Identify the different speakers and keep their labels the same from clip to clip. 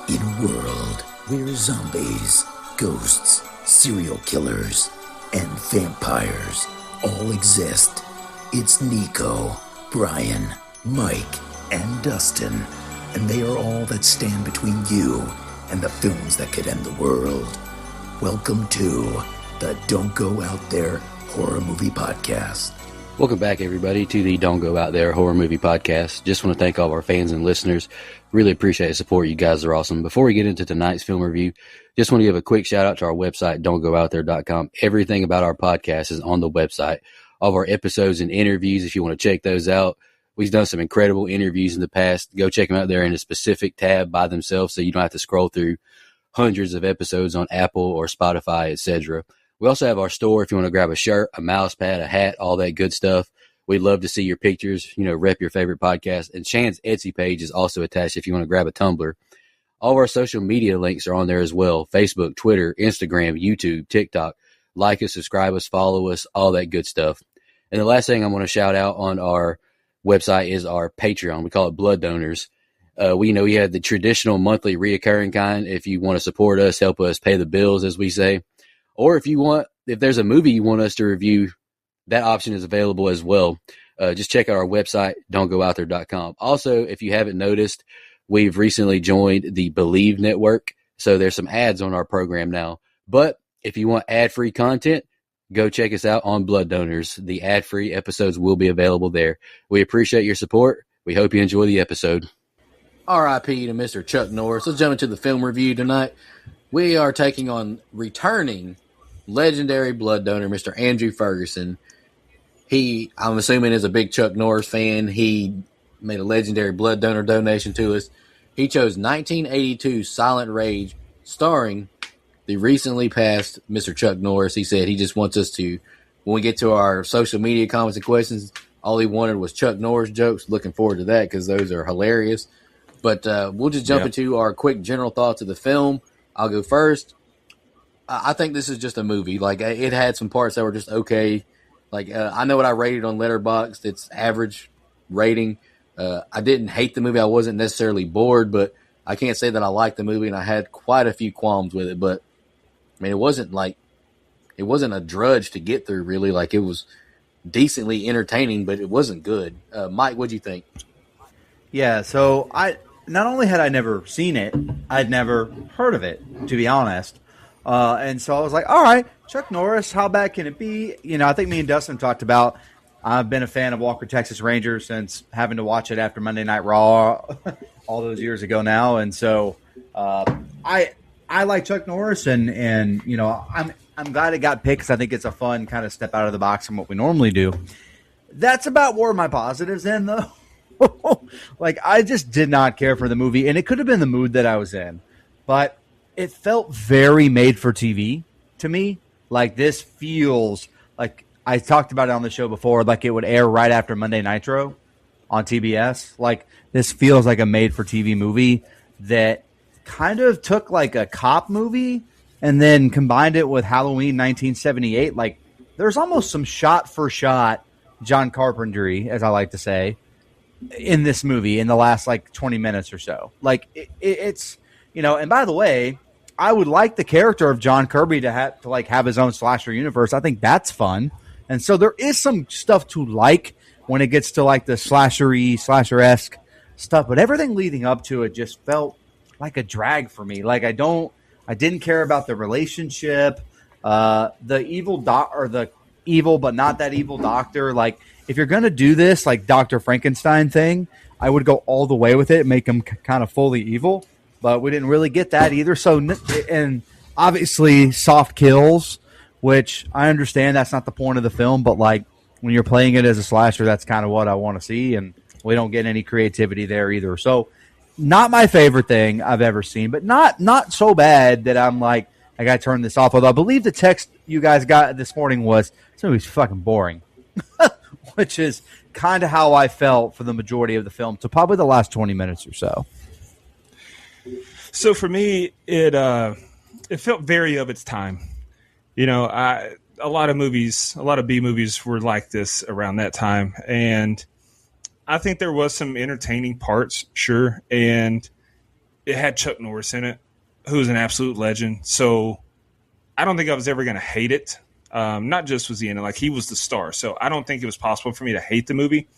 Speaker 1: In a world where zombies, ghosts, serial killers, and vampires all exist, it's Nico, Brian, Mike, and Dustin, and they are all that stand between you and the films that could end the world. Welcome to the Don't Go Out There Horror Movie Podcast.
Speaker 2: Welcome back, everybody, to the Don't Go Out There Horror Movie Podcast. Just want to thank all of our fans and listeners. Really appreciate the support. You guys are awesome. Before we get into tonight's film review, just want to give a quick shout out to our website, don'tgoouthere.com. Everything about our podcast is on the website. All of our episodes and interviews, if you want to check those out. We've done some incredible interviews in the past. Go check them out there in a specific tab by themselves so you don't have to scroll through hundreds of episodes on Apple or Spotify, etc. We also have our store if you want to grab a shirt, a mouse pad, a hat, all that good stuff. We'd love to see your pictures, rep your favorite podcast. And Shan's Etsy page is also attached if you want to grab a tumbler. All of our social media links are on there as well. Facebook, Twitter, Instagram, YouTube, TikTok. Like us, subscribe us, follow us, all that good stuff. And the last thing I want to shout out on our website is our Patreon. We call it Blood Donors. We have the traditional monthly reoccurring kind. If you want to support us, help us pay the bills, as we say. Or if there's a movie you want us to review, that option is available as well. Just check out our website, don'tgoouthere.com. Also, if you haven't noticed, we've recently joined the Believe Network. So there's some ads on our program now. But if you want ad-free content, go check us out on Blood Donors. The ad-free episodes will be available there. We appreciate your support. We hope you enjoy the episode. R.I.P. to Mr. Chuck Norris. Let's jump into the film review tonight. We are taking on returning legendary blood donor, Mr. Andrew Ferguson. He, I'm assuming, is a big Chuck Norris fan. He made a legendary blood donor donation to us. He chose 1982 Silent Rage, starring the recently passed Mr. Chuck Norris. He said he just wants us to, when we get to our social media comments and questions, all he wanted was Chuck Norris jokes. Looking forward to that because those are hilarious. But we'll just jump into our quick general thoughts of the film. I'll go first. I think this is just a movie. Like, it had some parts that were just okay. Like, I know what I rated on Letterboxd. It's average rating. I didn't hate the movie. I wasn't necessarily bored, but I can't say that I liked the movie, and I had quite a few qualms with it. But, I mean, it wasn't a drudge to get through, really. Like, it was decently entertaining, but it wasn't good. Mike, what'd you think?
Speaker 3: Yeah, so not only had I never seen it, I'd never heard of it, to be honest. And so I was like, all right, Chuck Norris, how bad can it be? I think me and Dustin talked about, I've been a fan of Walker, Texas Ranger since having to watch it after Monday Night Raw all those years ago now. And so I like Chuck Norris, and I'm glad it got picked because I think it's a fun kind of step out of the box from what we normally do. That's about where my positives end, though. Like, I just did not care for the movie, and it could have been the mood that I was in, but it felt very made for TV to me. Like, this feels like, I talked about it on the show before, like it would air right after Monday Nitro on TBS. Like, this feels like a made for TV movie that kind of took like a cop movie and then combined it with Halloween 1978. Like, there's almost some shot for shot John Carpentry, as I like to say, in this movie in the last like 20 minutes or so. Like, it's, and by the way, I would like the character of John Kirby to have his own slasher universe. I think that's fun. And so there is some stuff to like when it gets to like the slasher-esque stuff, but everything leading up to it just felt like a drag for me. Like, I didn't care about the relationship, the evil but not that evil doctor. Like, if you're going to do this like Dr. Frankenstein thing, I would go all the way with it and make him kind of fully evil. But we didn't really get that either. So, and obviously soft kills, which I understand that's not the point of the film, but like when you're playing it as a slasher, that's kind of what I want to see. And we don't get any creativity there either. So not my favorite thing I've ever seen, but not so bad that I'm like, I got to turn this off. Although I believe the text you guys got this morning was, this movie's fucking boring, which is kind of how I felt for the majority of the film. So probably the last 20 minutes or so.
Speaker 4: So for me, it felt very of its time. A lot of B movies were like this around that time, and I think there was some entertaining parts, sure, and it had Chuck Norris in it, who's an absolute legend. So I don't think I was ever going to hate it. Not just was he in it, like he was the star. So I don't think it was possible for me to hate the movie.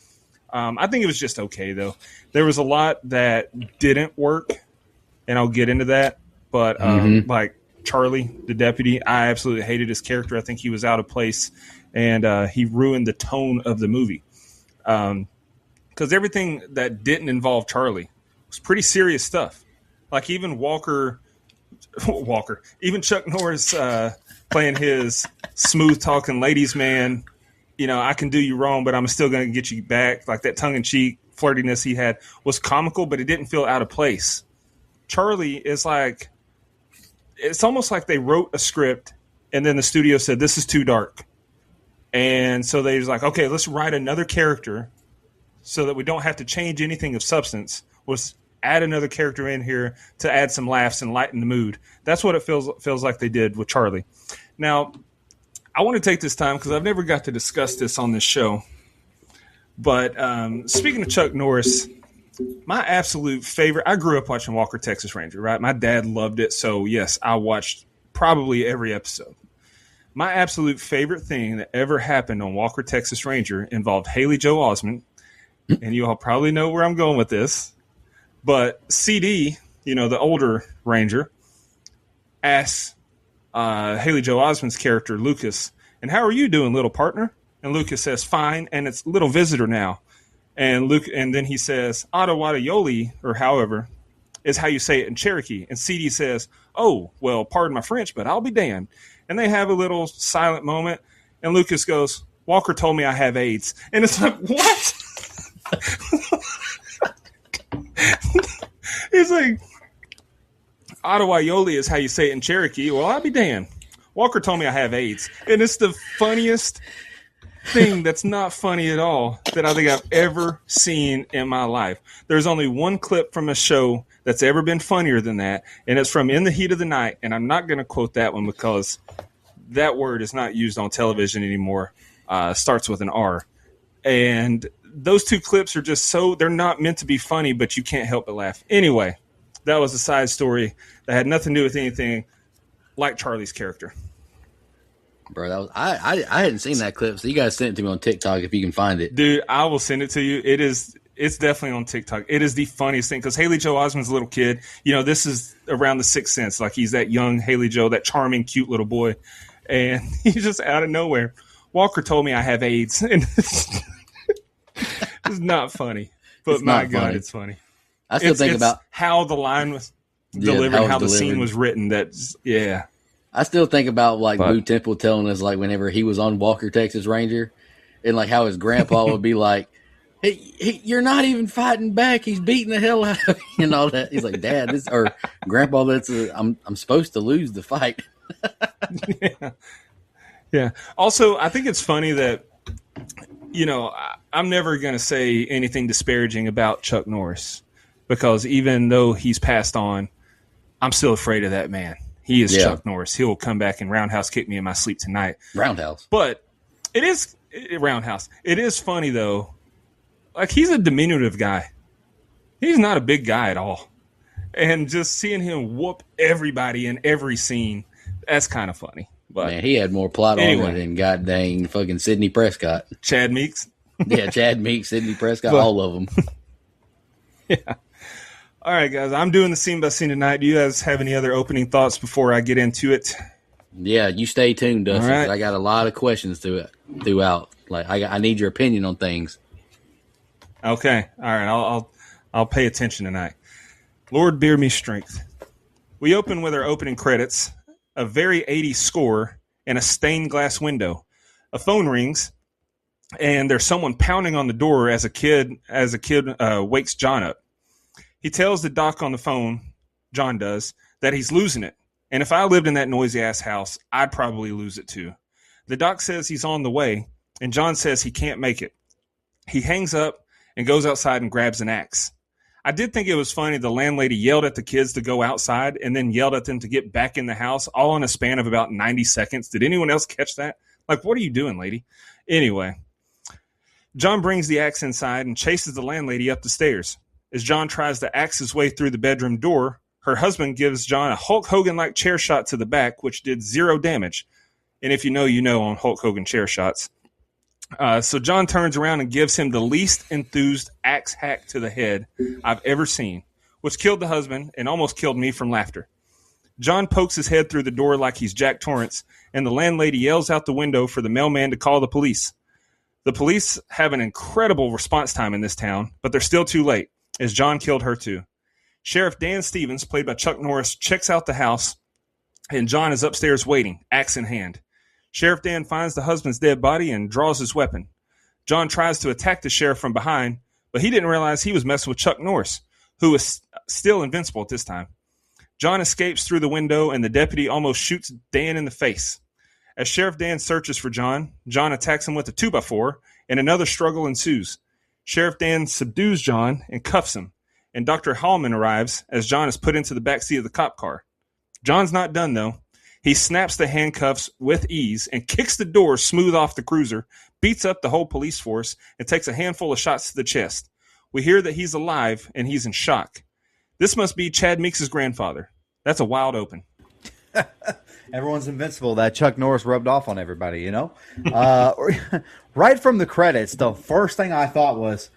Speaker 4: I think it was just okay, though. There was a lot that didn't work, and I'll get into that. But like Charlie, the deputy, I absolutely hated his character. I think he was out of place, and he ruined the tone of the movie. Because everything that didn't involve Charlie was pretty serious stuff. Like even even Chuck Norris playing his smooth-talking ladies' man, you know, I can do you wrong, but I'm still going to get you back. Like that tongue-in-cheek flirtiness he had was comical, but it didn't feel out of place. Charlie is like, it's almost like they wrote a script and then the studio said, this is too dark. And so they was like, okay, let's write another character so that we don't have to change anything of substance. Let's add another character in here to add some laughs and lighten the mood. That's what it feels like they did with Charlie. Now, I want to take this time because I've never got to discuss this on this show. But speaking of Chuck Norris, my absolute favorite, I grew up watching Walker, Texas Ranger, right? My dad loved it. So, yes, I watched probably every episode. My absolute favorite thing that ever happened on Walker, Texas Ranger involved Haley Joel Osment. And you all probably know where I'm going with this. But CD, you know, the older Ranger, asks Haley Joel Osment's character, Lucas, and how are you doing, little partner? And Lucas says, fine, and it's little visitor now. And then he says, Adewale, or however, is how you say it in Cherokee. And CD says, oh, well, pardon my French, but I'll be damned. And they have a little silent moment, and Lucas goes, Walker told me I have AIDS. And it's like, what? It's like, Adewale is how you say it in Cherokee. Well, I'll be damned. Walker told me I have AIDS. And it's the funniest thing that's not funny at all that I think I've ever seen in my life. There's only one clip from a show that's ever been funnier than that, and it's from In the Heat of the Night. And I'm not going to quote that one because that word is not used on television anymore. Starts with an R. And those two clips are just they're not meant to be funny, but you can't help but laugh. Anyway, that was a side story that had nothing to do with anything like Charlie's character.
Speaker 2: Bro, that was I hadn't seen that clip, so you guys sent it to me on TikTok if you can find it.
Speaker 4: Dude, I will send it to you. It's definitely on TikTok. It is the funniest thing because Haley Joel Osment's a little kid. You know, this is around the Sixth Sense. Like he's that young Haley Joel, that charming, cute little boy, and he's just out of nowhere. Walker told me I have AIDS, and it's not funny, but it's my God, it's funny.
Speaker 2: I still think about
Speaker 4: how the line was delivered, how the scene was written.
Speaker 2: I still think about Boo Temple telling us whenever he was on Walker, Texas Ranger, and how his grandpa would be like, "Hey, you're not even fighting back. He's beating the hell out of you," and all that. He's like, "Dad, or Grandpa, I'm supposed to lose the fight."
Speaker 4: Yeah. Also, I think it's funny that I'm never going to say anything disparaging about Chuck Norris because even though he's passed on, I'm still afraid of that man. He is Chuck Norris. He will come back and roundhouse kick me in my sleep tonight.
Speaker 2: Roundhouse.
Speaker 4: But roundhouse. It is funny, though. He's a diminutive guy. He's not a big guy at all. And just seeing him whoop everybody in every scene, that's kind of funny. But
Speaker 2: man, he had more plot on it than god dang fucking Sidney Prescott.
Speaker 4: Chad Meeks.
Speaker 2: Yeah, Chad Meeks, Sidney Prescott, all of them.
Speaker 4: Yeah. All right, guys. I'm doing the scene by scene tonight. Do you guys have any other opening thoughts before I get into it?
Speaker 2: Yeah, you stay tuned, Dustin.
Speaker 4: Right.
Speaker 2: I got a lot of questions throughout. I need your opinion on things.
Speaker 4: Okay. All right. I'll pay attention tonight. Lord, bear me strength. We open with our opening credits, a very 80s score, and a stained glass window. A phone rings, and there's someone pounding on the door as a kid wakes John up. He tells the doc on the phone, John does, that he's losing it. And if I lived in that noisy-ass house, I'd probably lose it too. The doc says he's on the way, and John says he can't make it. He hangs up and goes outside and grabs an axe. I did think it was funny the landlady yelled at the kids to go outside and then yelled at them to get back in the house, all in a span of about 90 seconds. Did anyone else catch that? What are you doing, lady? Anyway, John brings the axe inside and chases the landlady up the stairs. As John tries to axe his way through the bedroom door, her husband gives John a Hulk Hogan-like chair shot to the back, which did 0 damage. And if you know on Hulk Hogan chair shots. So John turns around and gives him the least enthused axe hack to the head I've ever seen, which killed the husband and almost killed me from laughter. John pokes his head through the door like he's Jack Torrance, and the landlady yells out the window for the mailman to call the police. The police have an incredible response time in this town, but they're still too late, as John killed her too. Sheriff Dan Stevens, played by Chuck Norris, checks out the house, and John is upstairs waiting, axe in hand. Sheriff Dan finds the husband's dead body and draws his weapon. John tries to attack the sheriff from behind, but he didn't realize he was messing with Chuck Norris, who is still invincible at this time. John escapes through the window, and the deputy almost shoots Dan in the face. As Sheriff Dan searches for John, John attacks him with a 2x4, and another struggle ensues. Sheriff Dan subdues John and cuffs him, and Dr. Hallman arrives as John is put into the backseat of the cop car. John's not done, though. He snaps the handcuffs with ease and kicks the door smooth off the cruiser, beats up the whole police force, and takes a handful of shots to the chest. We hear that he's alive, and he's in shock. This must be Chad Meeks' grandfather. That's a wild open.
Speaker 3: Everyone's invincible. That Chuck Norris rubbed off on everybody, you know? Right from the credits, the first thing I thought was,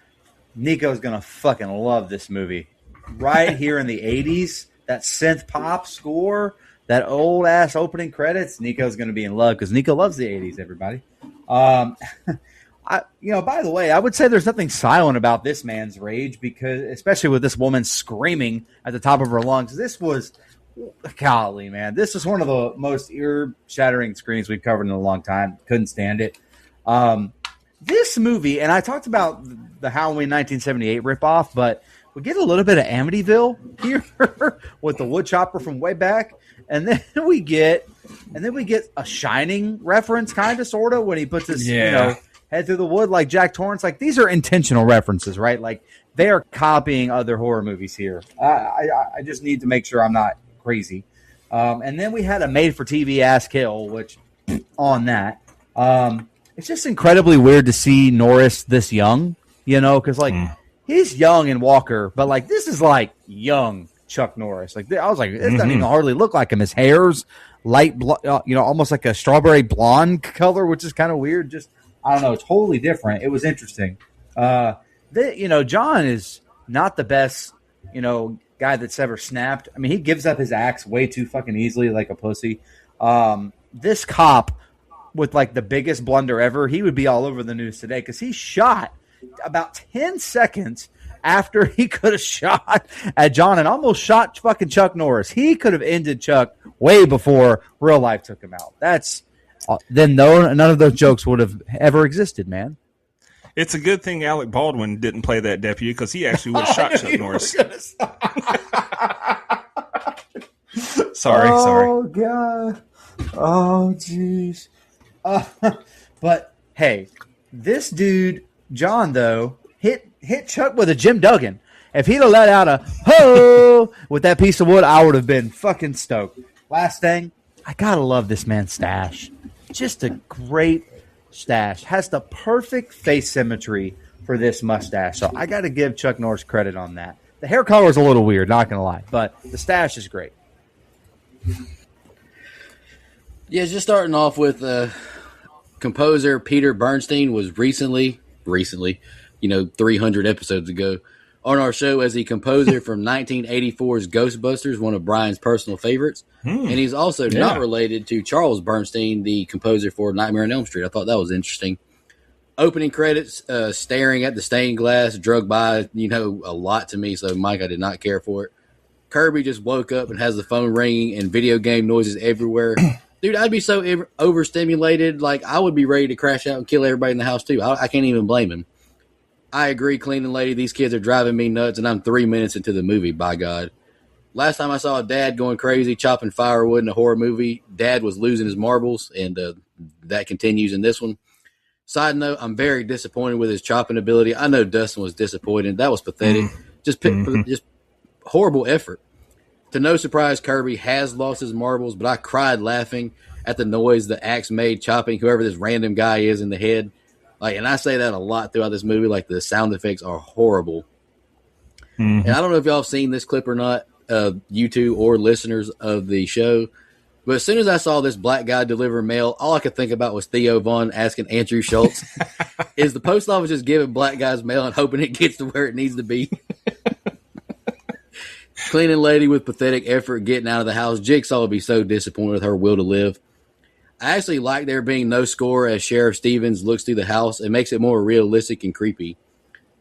Speaker 3: Nico's going to fucking love this movie. Right here in the 80s, that synth pop score, that old-ass opening credits, Nico's going to be in love because Nico loves the 80s, everybody. By the way, I would say there's nothing silent about this man's rage, because especially with this woman screaming at the top of her lungs. This was, golly, man, this is one of the most ear-shattering screams we've covered in a long time. Couldn't stand it. This movie, and I talked about the Halloween 1978 ripoff, but we get a little bit of Amityville here with the wood chopper from way back, and then we get a Shining reference, kind of, sort of, when he puts his head through the wood like Jack Torrance. Like, these are intentional references, right? Like, they are copying other horror movies here. I just need to make sure I'm not crazy. And then we had a made-for-TV ass kill, which on that, it's just incredibly weird to see Norris this young, because he's young in Walker, but like this is like young Chuck Norris. Like I was like, it doesn't even hardly look like him. His hair's light, almost like a strawberry blonde color, which is kind of weird. Just I don't know, totally different. It was interesting. John is not the best, guy that's ever snapped. I mean, he gives up his axe way too fucking easily, like a pussy. This cop, with like the biggest blunder ever, he would be all over the news today because he shot about 10 seconds after he could have shot at John and almost shot fucking Chuck Norris. He could have ended Chuck way before real life took him out. None of those jokes would have ever existed, man.
Speaker 4: It's a good thing Alec Baldwin didn't play that deputy, because he actually would have shot Chuck Norris. Sorry.
Speaker 3: Oh, God. Oh, jeez. But hey, this dude John though hit Chuck with a Jim Duggan. If he'd have let out a ho with that piece of wood, I would have been fucking stoked. Last thing, I gotta love this man's stash. Just a great stash. Has the perfect face symmetry for this mustache. So I gotta give Chuck Norris credit on that. The hair color is a little weird, not gonna lie, but the stash is great.
Speaker 2: Yeah, just starting off with composer Peter Bernstein was recently, 300 episodes ago, on our show as the composer from 1984's Ghostbusters, one of Brian's personal favorites. And he's also not related to Charles Bernstein, the composer for Nightmare on Elm Street. I thought that was interesting. Opening credits, staring at the stained glass, drug by, a lot to me, so Mike, I did not care for it. Kirby just woke up and has the phone ringing and video game noises everywhere. Dude, I'd be so overstimulated, like I would be ready to crash out and kill everybody in the house too. I can't even blame him. I agree, cleaning lady, these kids are driving me nuts, and I'm 3 minutes into the movie, by God. Last time I saw a dad going crazy, chopping firewood in a horror movie, dad was losing his marbles, and that continues in this one. Side note, I'm very disappointed with his chopping ability. I know Dustin was disappointed. That was pathetic. Just horrible effort. To no surprise, Kirby has lost his marbles, but I cried laughing at the noise the axe made chopping whoever this random guy is in the head. And I say that a lot throughout this movie. Like, the sound effects are horrible. And I don't know if y'all have seen this clip or not, you two or listeners of the show. But as soon as I saw this black guy deliver mail, all I could think about was Theo Vaughn asking Andrew Schultz, is the post office just giving black guys mail and hoping it gets to where it needs to be? Cleaning lady with pathetic effort getting out of the house. Jigsaw would be so disappointed with her will to live. I actually like there being no score as Sheriff Stevens looks through the house. It makes it more realistic and creepy.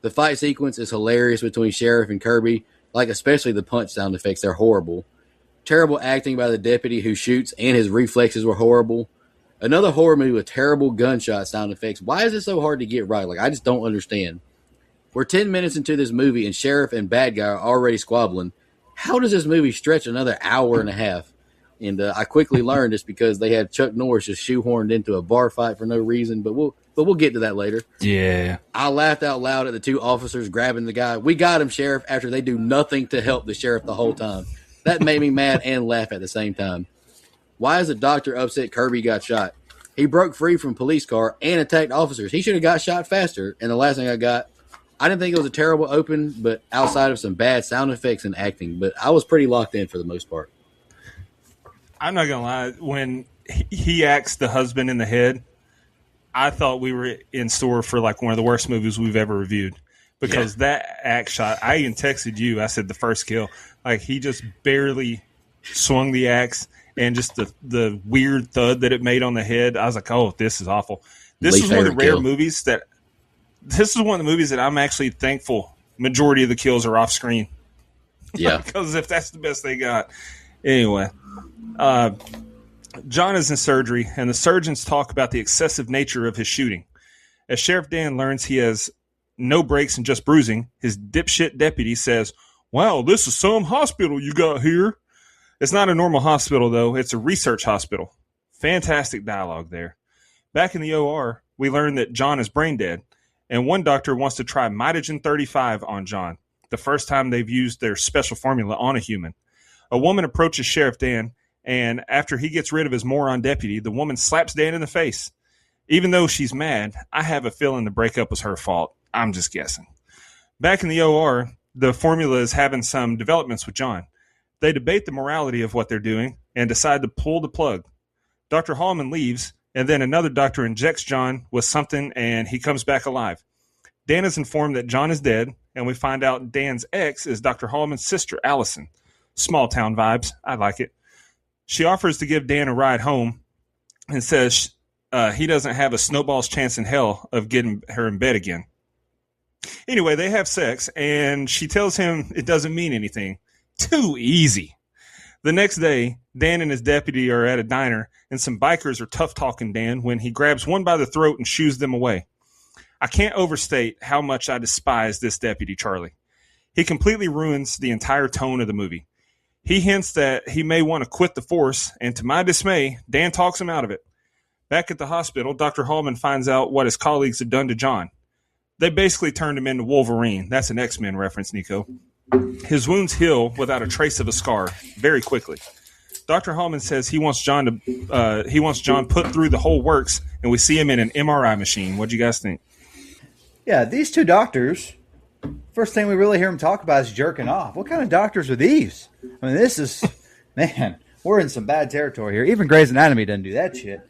Speaker 2: The fight sequence is hilarious between Sheriff and Kirby, like especially the punch sound effects. They're horrible. Terrible acting by the deputy who shoots, and his reflexes were horrible. Another horror movie with terrible gunshot sound effects. Why is it so hard to get right? Like, I just don't understand. We're 10 minutes into this movie, and Sheriff and bad guy are already squabbling. How does this movie stretch another hour and a half? And I quickly learned it's because they had Chuck Norris just shoehorned into a bar fight for no reason. But we'll get to that later.
Speaker 4: Yeah.
Speaker 2: I laughed out loud at the two officers grabbing the guy. We got him, Sheriff, after they do nothing to help the sheriff the whole time. That made me mad and laugh at the same time. Why is the doctor upset Kirby got shot? He broke free from a police car and attacked officers. He should have got shot faster. And the last thing I didn't think it was a terrible open, but outside of some bad sound effects and acting. But I was pretty locked in for the most part.
Speaker 4: I'm not going to lie. When he axed the husband in the head, I thought we were in store for like one of the worst movies we've ever reviewed. Because that axe shot, I even texted you. I said the first kill. Like, he just barely swung the axe, and just the weird thud that it made on the head. I was like, oh, this is awful. This is one of the rare movies that I'm actually thankful majority of the kills are off screen.
Speaker 2: Yeah.
Speaker 4: Because if that's the best they got. Anyway, John is in surgery, and the surgeons talk about the excessive nature of his shooting. As Sheriff Dan learns he has no breaks and just bruising, his dipshit deputy says, wow, this is some hospital you got here. It's not a normal hospital, though. It's a research hospital. Fantastic dialogue there. Back in the OR, we learn that John is brain dead, and one doctor wants to try Mitogen 35 on John, the first time they've used their special formula on a human. A woman approaches Sheriff Dan, and after he gets rid of his moron deputy, the woman slaps Dan in the face. Even though she's mad, I have a feeling the breakup was her fault. I'm just guessing. Back in the OR, the formula is having some developments with John. They debate the morality of what they're doing and decide to pull the plug. Dr. Hallman leaves, and then another doctor injects John with something, and he comes back alive. Dan is informed that John is dead, and we find out Dan's ex is Dr. Hallman's sister, Allison. Small town vibes. I like it. She offers to give Dan a ride home and says he doesn't have a snowball's chance in hell of getting her in bed again. Anyway, they have sex, and she tells him it doesn't mean anything. Too easy. The next day, Dan and his deputy are at a diner, and some bikers are tough-talking Dan when he grabs one by the throat and shoos them away. I can't overstate how much I despise this deputy, Charlie. He completely ruins the entire tone of the movie. He hints that he may want to quit the force, and to my dismay, Dan talks him out of it. Back at the hospital, Dr. Hallman finds out what his colleagues have done to John. They basically turned him into Wolverine. That's an X-Men reference, Nico. His wounds heal without a trace of a scar very quickly. Dr. Hallman says he wants John put through the whole works, and we see him in an MRI machine. What do you guys think?
Speaker 3: Yeah, these two doctors, first thing we really hear them talk about is jerking off. What kind of doctors are these? I mean, this is, man, we're in some bad territory here. Even Grey's Anatomy doesn't do that shit.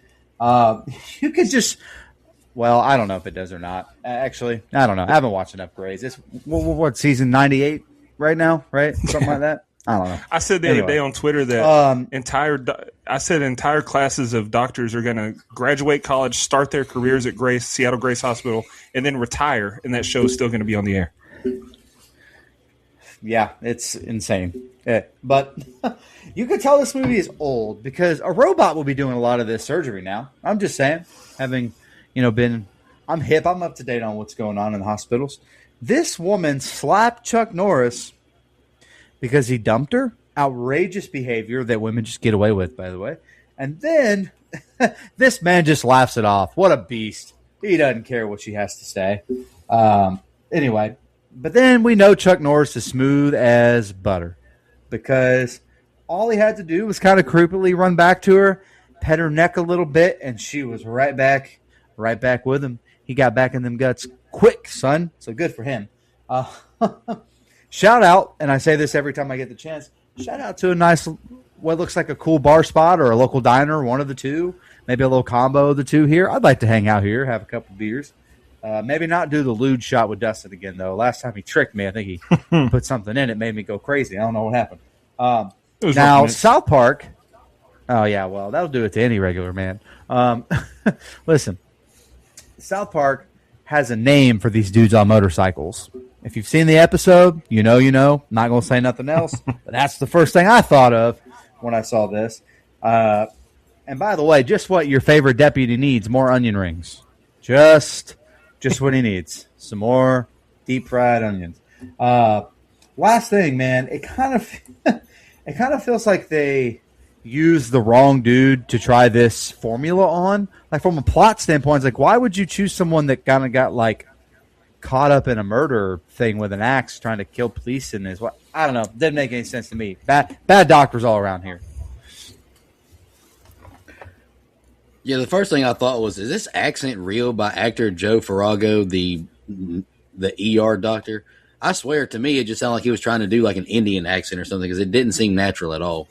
Speaker 3: You could just, well, I don't know if it does or not. Actually, I don't know. I haven't watched enough Grey's. It's, what season 98 right now, right? Something like that. I don't know.
Speaker 4: I said the other day on Twitter that entire classes of doctors are going to graduate college, start their careers at Seattle Grace Hospital, and then retire, and that show is still going to be on the air.
Speaker 3: Yeah, it's insane. But you could tell this movie is old because a robot will be doing a lot of this surgery now. I'm just saying, having I'm hip, I'm up to date on what's going on in the hospitals. This woman slapped Chuck Norris because he dumped her. Outrageous behavior that women just get away with, by the way. And then this man just laughs it off. What a beast. He doesn't care what she has to say. Anyway, but then we know Chuck Norris is smooth as butter because all he had to do was kind of creepily run back to her, pet her neck a little bit, and she was right back with him. He got back in them guts quick, son. So good for him. shout out, and I say this every time I get the chance, shout out to a nice, what looks like a cool bar spot or a local diner, one of the two, maybe a little combo of the two here. I'd like to hang out here, have a couple beers. Maybe not do the lewd shot with Dustin again, though. Last time he tricked me, I think he put something in it, made me go crazy. I don't know what happened. Now, South Park. Oh, yeah, well, that'll do it to any regular man. Listen, South Park has a name for these dudes on motorcycles. If you've seen the episode, you know. Not going to say nothing else, but that's the first thing I thought of when I saw this. And by the way, just what your favorite deputy needs, more onion rings. Just what he needs. Some more deep fried onions. Last thing, man, it kind of feels like they used the wrong dude to try this formula on. Like from a plot standpoint, it's like, why would you choose someone that kind of got like caught up in a murder thing with an axe trying to kill police in his what? I don't know. Didn't make any sense to me. Bad doctors all around here.
Speaker 2: Yeah, the first thing I thought was, is this accent real by actor Joe Farrago, the ER doctor? I swear, to me, it just sounded like he was trying to do like an Indian accent or something because it didn't seem natural at all.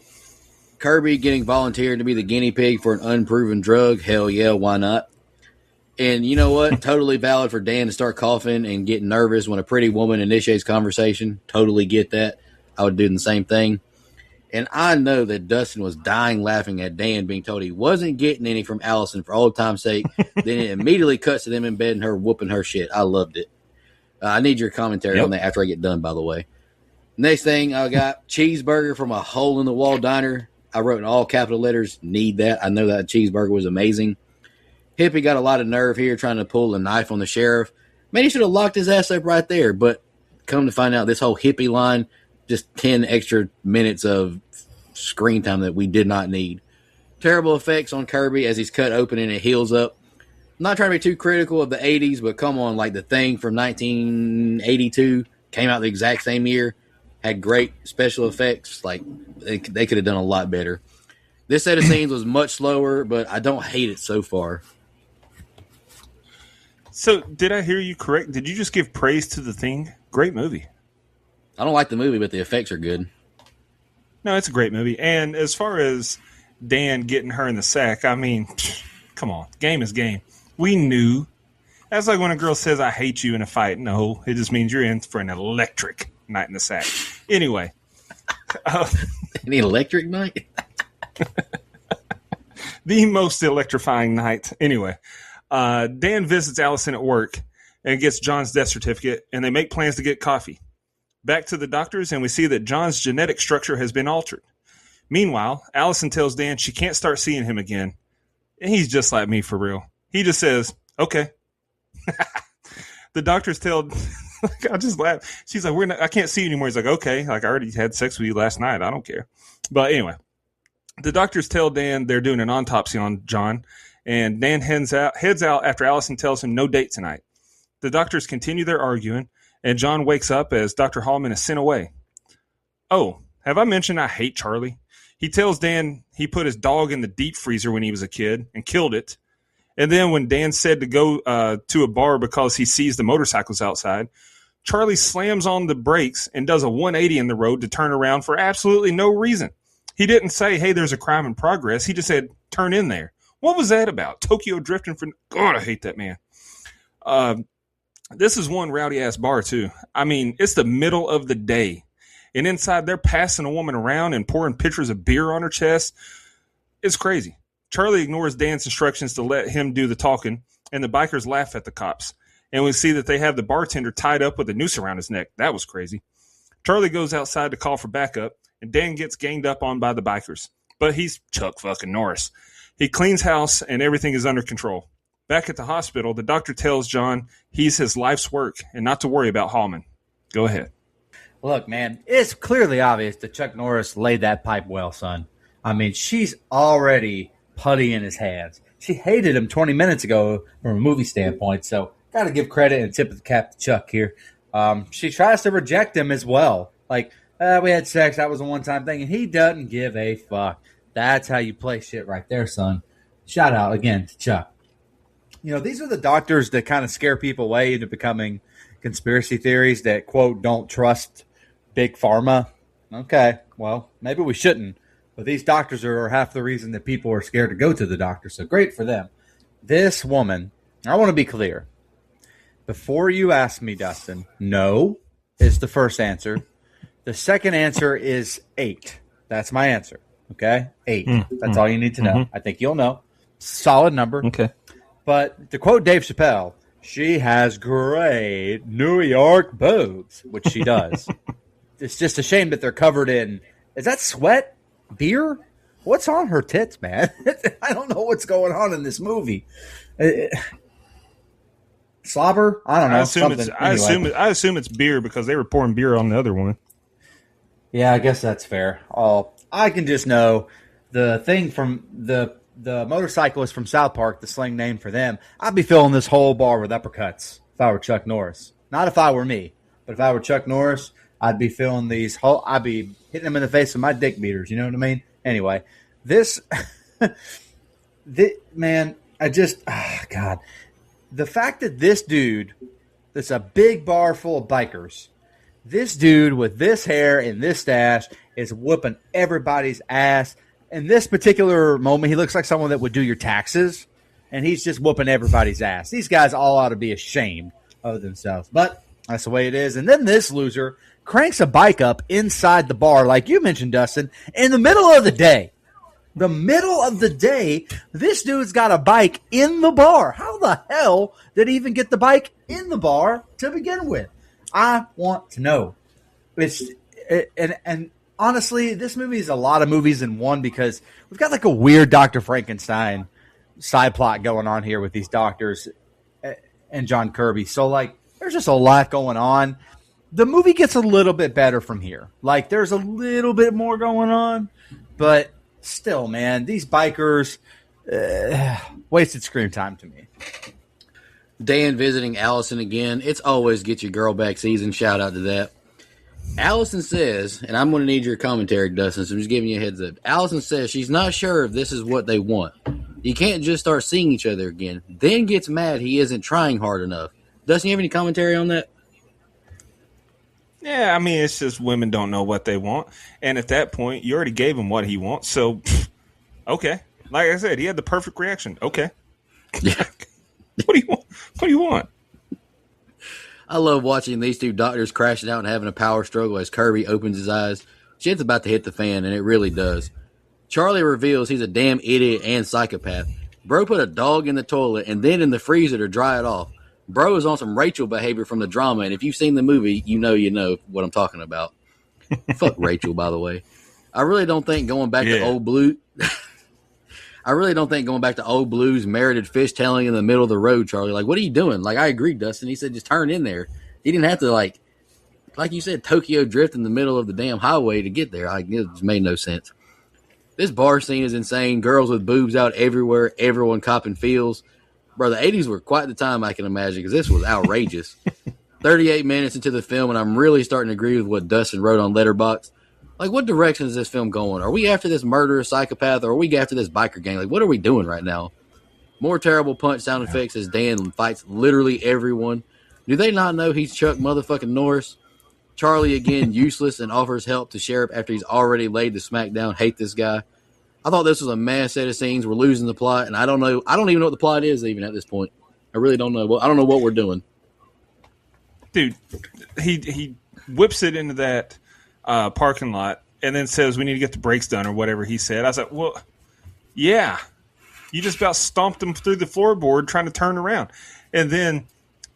Speaker 2: Kirby getting volunteered to be the guinea pig for an unproven drug, hell yeah, why not? And you know what? Totally valid for Dan to start coughing and getting nervous when a pretty woman initiates conversation. Totally get that. I would do the same thing. And I know that Dustin was dying laughing at Dan being told he wasn't getting any from Allison for old time's sake. Then it immediately cuts to them in bed and her whooping her shit. I loved it. I need your commentary on that after I get done, by the way. Next thing, I got cheeseburger from a hole-in-the-wall diner. I wrote in all capital letters, need that. I know that cheeseburger was amazing. Hippie got a lot of nerve here trying to pull a knife on the sheriff. Man, he should have locked his ass up right there. But come to find out, this whole hippie line, just 10 extra minutes of screen time that we did not need. Terrible effects on Kirby as he's cut open and it heals up. I'm not trying to be too critical of the 80s, but come on, like The Thing from 1982 came out the exact same year, had great special effects. Like, they could have done a lot better. This set of scenes was much slower, but I don't hate it so far.
Speaker 4: So, did I hear you correct? Did you just give praise to The Thing? Great movie.
Speaker 2: I don't like the movie, but the effects are good.
Speaker 4: No, it's a great movie. And as far as Dan getting her in the sack, I mean, come on. Game is game. We knew. That's like when a girl says, I hate you in a fight. No, it just means you're in for an electric night in the sack. Anyway.
Speaker 2: An electric night?
Speaker 4: The most electrifying night. Anyway, Dan visits Allison at work and gets John's death certificate, and they make plans to get coffee. Back to the doctors, and we see that John's genetic structure has been altered. Meanwhile, Allison tells Dan she can't start seeing him again. And he's just like me for real. He just says, okay. The doctors tell, I just laugh. She's like, I can't see you anymore. He's like, okay. Like, I already had sex with you last night. I don't care. But anyway, the doctors tell Dan they're doing an autopsy on John. And Dan heads out after Allison tells him no date tonight. The doctors continue their arguing. And John wakes up as Dr. Hallman is sent away. Oh, have I mentioned I hate Charlie? He tells Dan he put his dog in the deep freezer when he was a kid and killed it. And then when Dan said to go to a bar because he sees the motorcycles outside, Charlie slams on the brakes and does a 180 in the road to turn around for absolutely no reason. He didn't say, hey, there's a crime in progress. He just said, turn in there. What was that about? Tokyo drifting for... God, I hate that man. This is one rowdy-ass bar, too. I mean, it's the middle of the day. And inside, they're passing a woman around and pouring pitchers of beer on her chest. It's crazy. Charlie ignores Dan's instructions to let him do the talking, and the bikers laugh at the cops. And we see that they have the bartender tied up with a noose around his neck. That was crazy. Charlie goes outside to call for backup, and Dan gets ganged up on by the bikers. But he's Chuck fucking Norris. He cleans house, and everything is under control. Back at the hospital, the doctor tells John he's his life's work and not to worry about Hallman. Go ahead.
Speaker 3: Look, man, it's clearly obvious that Chuck Norris laid that pipe well, son. I mean, she's already putty in his hands. She hated him 20 minutes ago from a movie standpoint, so got to give credit and tip of the cap to Chuck here. She tries to reject him as well. Like, we had sex, that was a one-time thing, and he doesn't give a fuck. That's how you play shit right there, son. Shout out again to Chuck. You know, these are the doctors that kind of scare people away into becoming conspiracy theories that, quote, don't trust Big pharma. Okay, well, maybe we shouldn't. But these doctors are half the reason that people are scared to go to the doctor. So great for them. This woman, I want to be clear. Before you ask me, Dustin, no is the first answer. The second answer is 8. That's my answer. Okay? 8. That's all you need to know. I think you'll know. Solid number.
Speaker 4: Okay.
Speaker 3: But to quote Dave Chappelle, she has great New York boobs, which she does. It's just a shame that they're covered in, is that sweat? Beer? What's on her tits, man? I don't know what's going on in this movie. Slobber? I don't know.
Speaker 4: I assume it's beer because they were pouring beer on the other one.
Speaker 3: Yeah, I guess that's fair. I can just know the thing from the motorcyclist from South Park, the slang name for them. I'd be filling this whole bar with uppercuts if I were Chuck Norris. Not if I were me, but if I were Chuck Norris, I'd be filling these whole. I'd be hitting them in the face with my dick beaters. You know what I mean? Anyway, this man, God, the fact that this dude, that's a big bar full of bikers, this dude with this hair and this stash is whooping everybody's ass. In this particular moment, he looks like someone that would do your taxes, and he's just whooping everybody's ass. These guys all ought to be ashamed of themselves, but that's the way it is. And then this loser cranks a bike up inside the bar, like you mentioned, Dustin, in the middle of the day. The middle of the day, this dude's got a bike in the bar. How the hell did he even get the bike in the bar to begin with? I want to know. And honestly, this movie is a lot of movies in one because we've got like a weird Dr. Frankenstein side plot going on here with these doctors and John Kirby. So, like, there's just a lot going on. The movie gets a little bit better from here. Like, there's a little bit more going on, but still, man, these bikers wasted screen time to me.
Speaker 2: Dan visiting Allison again. It's always get your girl back season. Shout out to that. Allison says, and I'm going to need your commentary, Dustin, so I'm just giving you a heads up. Allison says she's not sure if this is what they want. You can't just start seeing each other again. Then gets mad he isn't trying hard enough. Dustin, you have any commentary on that?
Speaker 4: Yeah, I mean, it's just women don't know what they want. And at that point, you already gave him what he wants. So, okay. Like I said, he had the perfect reaction. Okay.
Speaker 2: Yeah.
Speaker 4: What do you want? What do you want?
Speaker 2: I love watching these two doctors crashing out and having a power struggle as Kirby opens his eyes. Shit's about to hit the fan, and it really does. Charlie reveals he's a damn idiot and psychopath. Bro put a dog in the toilet and then in the freezer to dry it off. Bro is on some Rachel behavior from the drama, and if you've seen the movie, you know what I'm talking about. Fuck Rachel, by the way. I really don't think going back to Old Blue. I really don't think going back to Old Blue's merited fishtailing in the middle of the road, Charlie. Like, what are you doing? Like, I agree, Dustin. He said just turn in there. He didn't have to, like you said, Tokyo drift in the middle of the damn highway to get there. Like, it just made no sense. This bar scene is insane. Girls with boobs out everywhere. Everyone copping feels. Bro, the 80s were quite the time, I can imagine, because this was outrageous. 38 minutes into the film, and I'm really starting to agree with what Dustin wrote on Letterboxd. Like, what direction is this film going? Are we after this murderous psychopath, or are we after this biker gang? Like, what are we doing right now? More terrible punch sound effects as Dan fights literally everyone. Do they not know he's Chuck motherfucking Norris? Charlie, again, useless and offers help to Sheriff after he's already laid the smack down. Hate this guy. I thought this was a mass set of scenes. We're losing the plot, and I don't know. I don't even know what the plot is even at this point. I really don't know. I don't know what we're doing.
Speaker 4: Dude, he whips it into that parking lot and then says we need to get the brakes done or whatever he said. I was like, well, yeah. You just about stomped him through the floorboard trying to turn around. And then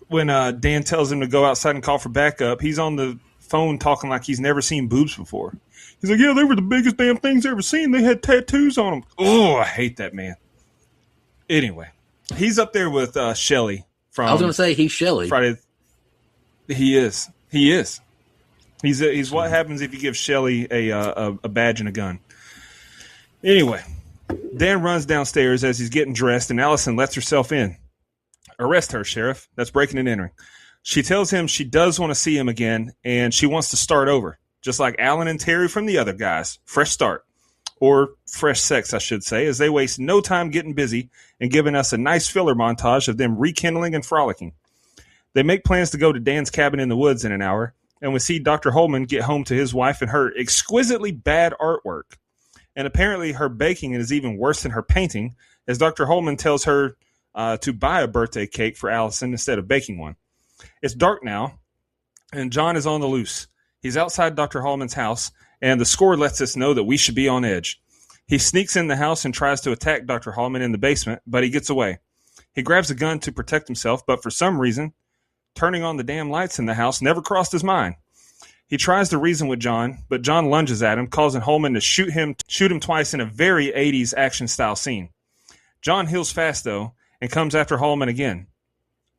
Speaker 4: when Dan tells him to go outside and call for backup, he's on the phone talking like he's never seen boobs before. He's like, yeah, they were the biggest damn things I've ever seen. They had tattoos on them. Oh, I hate that man. Anyway, he's up there with Shelly from.
Speaker 2: I was going to say he's Shelly.
Speaker 4: Friday. He is. He's what happens if you give Shelly a badge and a gun. Anyway, Dan runs downstairs as he's getting dressed, and Allison lets herself in. Arrest her, Sheriff. That's breaking and entering. She tells him she does want to see him again, and she wants to start over. Just like Alan and Terry from the other guys. Fresh start. Or fresh sex, I should say, as they waste no time getting busy and giving us a nice filler montage of them rekindling and frolicking. They make plans to go to Dan's cabin in the woods in an hour, and we see Dr. Holman get home to his wife and her exquisitely bad artwork. And apparently her baking is even worse than her painting, as Dr. Holman tells her to buy a birthday cake for Allison instead of baking one. It's dark now, and John is on the loose. He's outside Dr. Holman's house, and the score lets us know that we should be on edge. He sneaks in the house and tries to attack Dr. Holman in the basement, but he gets away. He grabs a gun to protect himself, but for some reason, turning on the damn lights in the house never crossed his mind. He tries to reason with John, but John lunges at him, causing Holman to shoot him twice in a very 80s action-style scene. John heals fast, though, and comes after Holman again.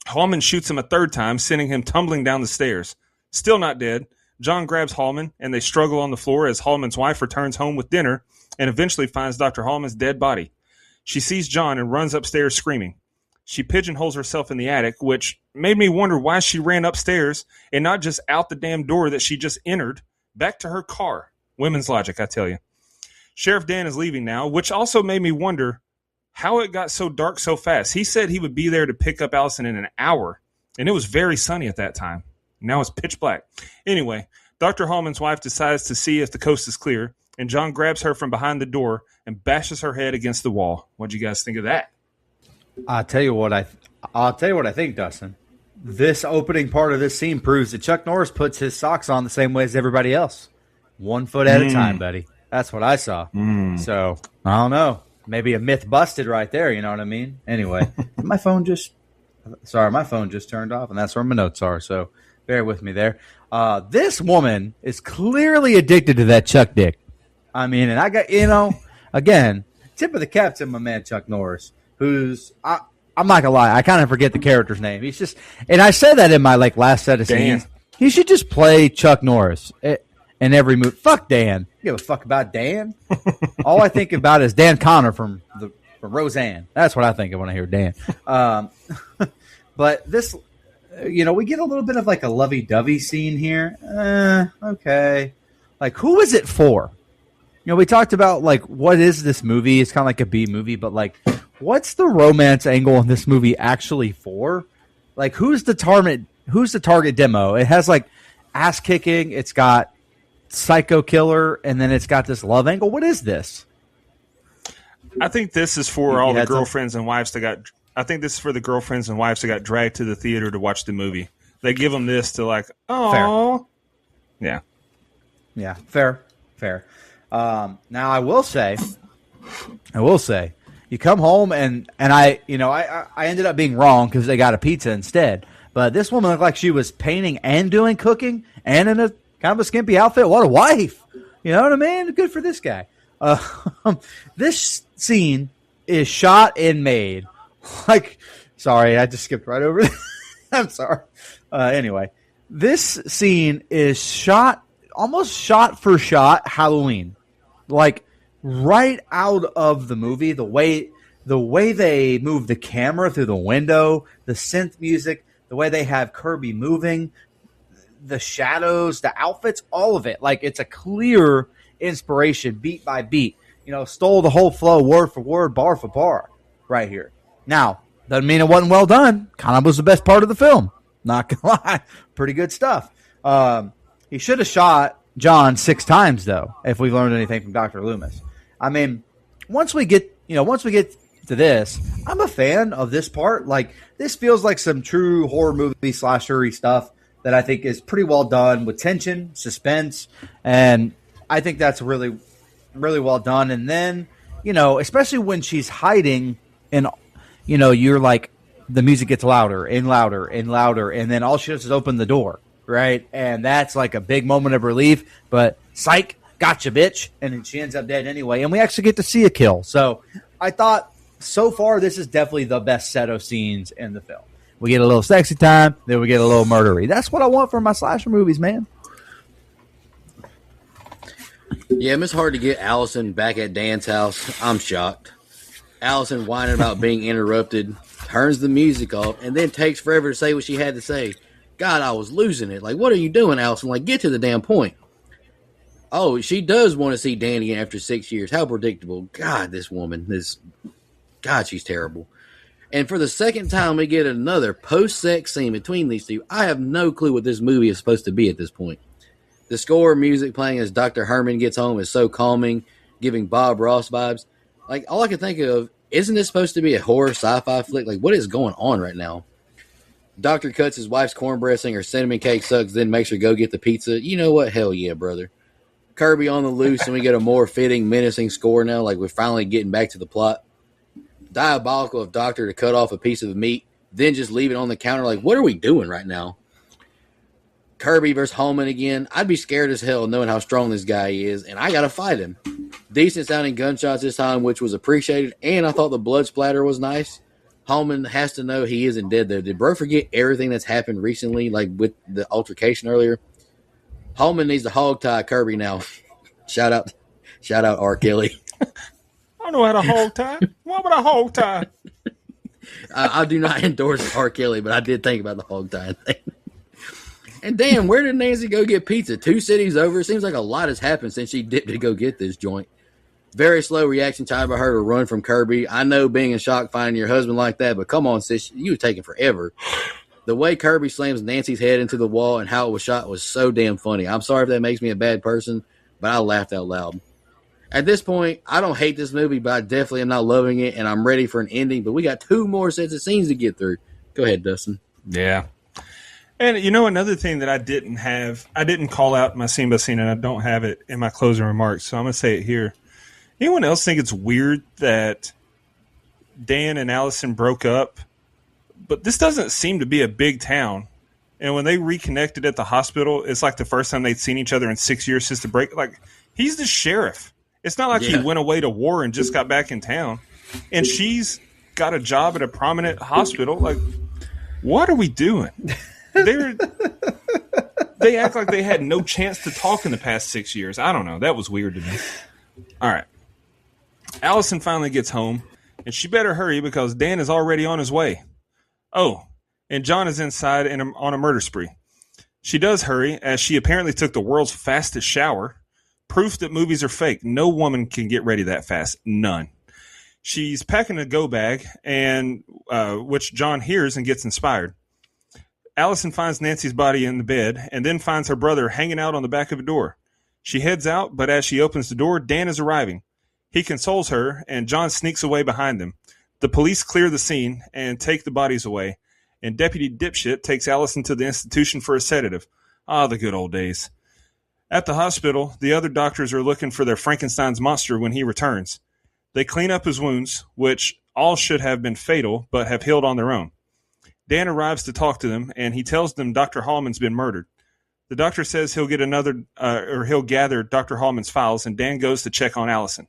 Speaker 4: Holman shoots him a third time, sending him tumbling down the stairs. Still not dead, John grabs Holman, and they struggle on the floor as Holman's wife returns home with dinner and eventually finds Dr. Holman's dead body. She sees John and runs upstairs screaming. She pigeonholes herself in the attic, which made me wonder why she ran upstairs and not just out the damn door that she just entered, back to her car. Women's logic, I tell you. Sheriff Dan is leaving now, which also made me wonder how it got so dark so fast. He said he would be there to pick up Allison in an hour, and it was very sunny at that time. Now it's pitch black. Anyway, Dr. Holman's wife decides to see if the coast is clear, and John grabs her from behind the door and bashes her head against the wall. What'd you guys think of that?
Speaker 3: I'll tell you what I think, Dustin. This opening part of this scene proves that Chuck Norris puts his socks on the same way as everybody else. 1 foot at a time, buddy. That's what I saw. So, I don't know. Maybe a myth busted right there, you know what I mean? Anyway, my phone just turned off, and that's where my notes are, so bear with me there. This woman is clearly addicted to that Chuck dick. I mean, and I got, again, tip of the cap to my man Chuck Norris, who's, I'm not gonna lie, I kind of forget the character's name. He's just, and I said that in my last set of scenes. He should just play Chuck Norris in every movie. Fuck Dan. You give a fuck about Dan? All I think about is Dan Connor from Roseanne. That's what I think of when I hear Dan. But this, we get a little bit of like a lovey-dovey scene here. Okay. Like, who is it for? We talked about, like, what is this movie? It's kind of like a B movie, but, like, what's the romance angle in this movie actually for? Like, who's the target demo? It has, like, ass kicking. It's got psycho killer, and then it's got this love angle. What is this?
Speaker 4: I think this is for all the girlfriends and wives that got. I think this is for the girlfriends and wives that got dragged to the theater to watch the movie. They give them this to like, oh, yeah,
Speaker 3: fair. Now I will say, you come home and I ended up being wrong because they got a pizza instead. But this woman looked like she was painting and doing cooking and in a kind of a skimpy outfit. What a wife! You know what I mean? Good for this guy. This scene is shot and made like. Sorry, I just skipped right over it. I'm sorry. Anyway, this scene is almost shot for shot Halloween. Like right out of the movie, the way they move the camera through the window, the synth music, the way they have Kirby moving, the shadows, the outfits, all of it. Like it's a clear inspiration, beat by beat. Stole the whole flow, word for word, bar for bar, right here. Now, doesn't mean it wasn't well done. Kind of was the best part of the film. Not gonna lie, pretty good stuff. He should have shot John 6 times, though, if we've learned anything from Dr. Loomis. I mean, once we get to this, I'm a fan of this part. Like, this feels like some true horror movie slasher-y stuff that I think is pretty well done with tension, suspense, and I think that's really, really well done. And then, especially when she's hiding and, you're like, the music gets louder and louder and louder, and then all she does is open the door. Right, and that's like a big moment of relief. But psych, gotcha, bitch, and then she ends up dead anyway. And we actually get to see a kill. So I thought so far this is definitely the best set of scenes in the film. We get a little sexy time, then we get a little murdery. That's what I want from my slasher movies, man.
Speaker 2: Yeah, it's hard to get Allison back at Dan's house. I'm shocked. Allison whining about being interrupted, turns the music off, and then takes forever to say what she had to say. God, I was losing it. Like, what are you doing, Allison? Like, get to the damn point. Oh, she does want to see Dan again after 6 years. How predictable. God, this woman. God, she's terrible. And for the second time, we get another post-sex scene between these two. I have no clue what this movie is supposed to be at this point. The score music playing as Dr. Herman gets home is so calming, giving Bob Ross vibes. Like, all I can think of, isn't this supposed to be a horror sci-fi flick? Like, what is going on right now? Doctor cuts his wife's cornbread, saying her cinnamon cake sucks, then makes her go get the pizza. You know what? Hell yeah, brother. Kirby on the loose, and we get a more fitting, menacing score now. Like, we're finally getting back to the plot. Diabolical of Doctor to cut off a piece of meat, then just leave it on the counter. Like, what are we doing right now? Kirby versus Holman again. I'd be scared as hell knowing how strong this guy is, and I gotta fight him. Decent sounding gunshots this time, which was appreciated, and I thought the blood splatter was nice. Holman has to know he isn't dead, though. Did bro forget everything that's happened recently, like with the altercation earlier? Holman needs to hog tie Kirby now. Shout out R. Kelly.
Speaker 4: I don't know how to hog tie. Why would I hog tie?
Speaker 2: I do not endorse R. Kelly, but I did think about the hog tie thing. And damn, where did Nancy go get pizza? 2 cities over? It seems like a lot has happened since she dipped to go get this joint. Very slow reaction time by her to run from Kirby. I know being in shock finding your husband like that, but come on, sis, you were taking forever. The way Kirby slams Nancy's head into the wall and how it was shot was so damn funny. I'm sorry if that makes me a bad person, but I laughed out loud. At this point, I don't hate this movie, but I definitely am not loving it, and I'm ready for an ending, but we got 2 more sets of scenes to get through. Go ahead, Dustin.
Speaker 4: Yeah. And, you know, another thing that I didn't call out my scene by scene, and I don't have it in my closing remarks, so I'm going to say it here. Anyone else think it's weird that Dan and Allison broke up? But this doesn't seem to be a big town. And when they reconnected at the hospital, it's like the first time they'd seen each other in 6 years since the break. Like, he's the sheriff. It's not like he went away to war and just got back in town. And she's got a job at a prominent hospital. Like, what are we doing? They act like they had no chance to talk in the past 6 years. I don't know. That was weird to me. All right. Allison finally gets home, and she better hurry because Dan is already on his way. Oh, and John is inside on a murder spree. She does hurry, as she apparently took the world's fastest shower. Proof that movies are fake. No woman can get ready that fast. None. She's packing a go bag, and which John hears and gets inspired. Allison finds Nancy's body in the bed, and then finds her brother hanging out on the back of a door. She heads out, but as she opens the door, Dan is arriving. He consoles her, and John sneaks away behind them. The police clear the scene and take the bodies away, and Deputy Dipshit takes Allison to the institution for a sedative. Ah, the good old days. At the hospital, the other doctors are looking for their Frankenstein's monster when he returns. They clean up his wounds, which all should have been fatal, but have healed on their own. Dan arrives to talk to them, and he tells them Dr. Hallman's been murdered. The doctor says he'll gather Dr. Hallman's files, and Dan goes to check on Allison.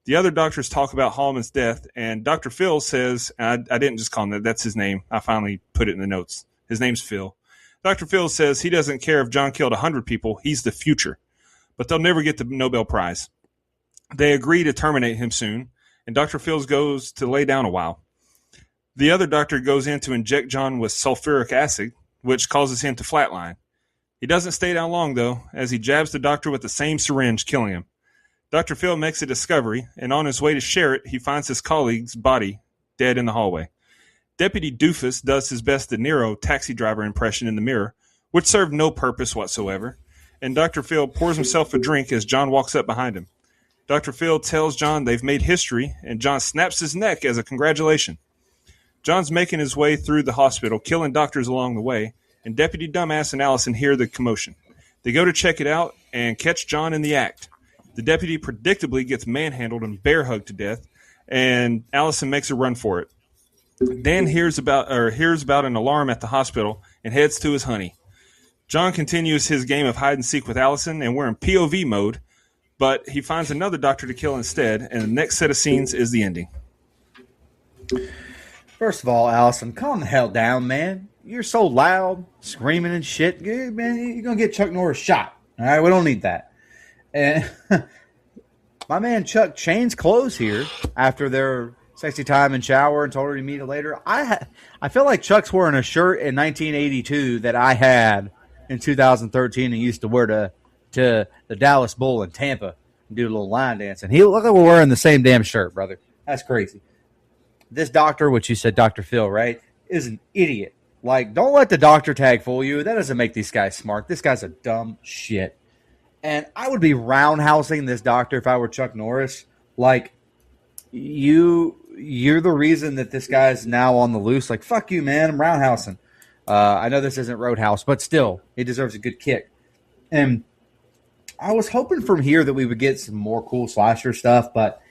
Speaker 4: The other doctors talk about Hallman's death, and Dr. Phil says, I didn't just call him that, that's his name. I finally put it in the notes. His name's Phil. Dr. Phil says he doesn't care if John killed 100 people. He's the future. But they'll never get the Nobel Prize. They agree to terminate him soon, and Dr. Phil goes to lay down a while. The other doctor goes in to inject John with sulfuric acid, which causes him to flatline. He doesn't stay down long, though, as he jabs the doctor with the same syringe, killing him. Dr. Phil makes a discovery, and on his way to share it, he finds his colleague's body dead in the hallway. Deputy Doofus does his best De Niro taxi driver impression in the mirror, which served no purpose whatsoever, and Dr. Phil pours himself a drink as John walks up behind him. Dr. Phil tells John they've made history, and John snaps his neck as a congratulation. John's making his way through the hospital, killing doctors along the way, and Deputy Dumbass and Allison hear the commotion. They go to check it out and catch John in the act. The deputy predictably gets manhandled and bear-hugged to death, and Allison makes a run for it. Dan hears about an alarm at the hospital and heads to his honey. John continues his game of hide-and-seek with Allison, and we're in POV mode, but he finds another doctor to kill instead, and the next set of scenes is the ending.
Speaker 3: First of all, Allison, calm the hell down, man. You're so loud, screaming and shit. Man, you're going to get Chuck Norris shot. All right, we don't need that. And my man Chuck changed clothes here after their sexy time and shower and told her to meet her later. I feel like Chuck's wearing a shirt in 1982 that I had in 2013 and used to wear to the Dallas Bowl in Tampa and do a little line dance. And he look like we're wearing the same damn shirt, brother. That's crazy. this doctor, which you said Dr. Phil, right, is an idiot. Like, don't let the doctor tag fool you. That doesn't make these guys smart. This guy's a dumb shit. And I would be roundhousing this doctor if I were Chuck Norris. Like, you're the reason that this guy's now on the loose. Like, fuck you, man. I'm roundhousing. I know this isn't Roadhouse, but still, he deserves a good kick. And I was hoping from here that we would get some more cool slasher stuff, but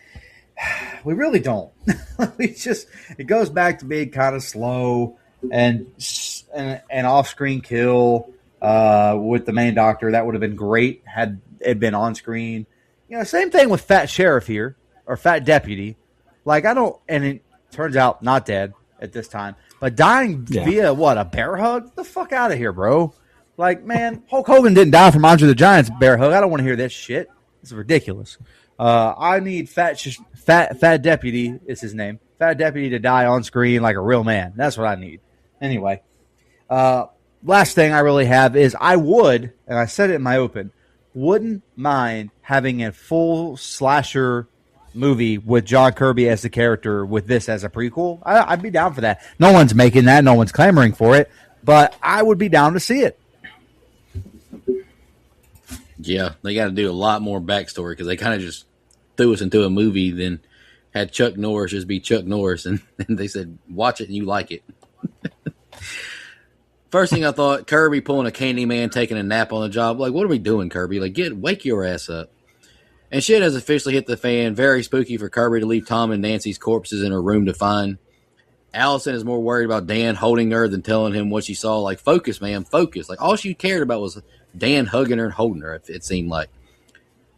Speaker 3: we really don't. It goes back to being kind of slow and an off-screen kill with the main doctor. That would have been great had it been on screen. You know, same thing with Fat Sheriff here, or Fat Deputy. Like, and it turns out not dead at this time, but dying via what, a bear hug? Get the fuck out of here, bro. Like, man, Hulk Hogan didn't die from Andre the Giant's bear hug. I don't want to hear this shit. This is ridiculous. I need Fat Deputy is his name. Fat Deputy to die on screen like a real man. That's what I need. Anyway, last thing I really have is I would, and I said it in my open, wouldn't mind having a full slasher movie with John Kirby as the character with this as a prequel. I'd be down for that. No one's making that. No one's clamoring for it. But I would be down to see it.
Speaker 2: Yeah, they got to do a lot more backstory because they kind of just threw us into a movie, then had Chuck Norris just be Chuck Norris, and they said, watch it and you like it. First thing I thought, Kirby pulling a Candyman, taking a nap on the job. Like, what are we doing, Kirby? Like, wake your ass up. And shit has officially hit the fan. Very spooky for Kirby to leave Tom and Nancy's corpses in her room to find. Allison is more worried about Dan holding her than telling him what she saw. Like, focus, man, focus. Like, all she cared about was Dan hugging her and holding her, it seemed like.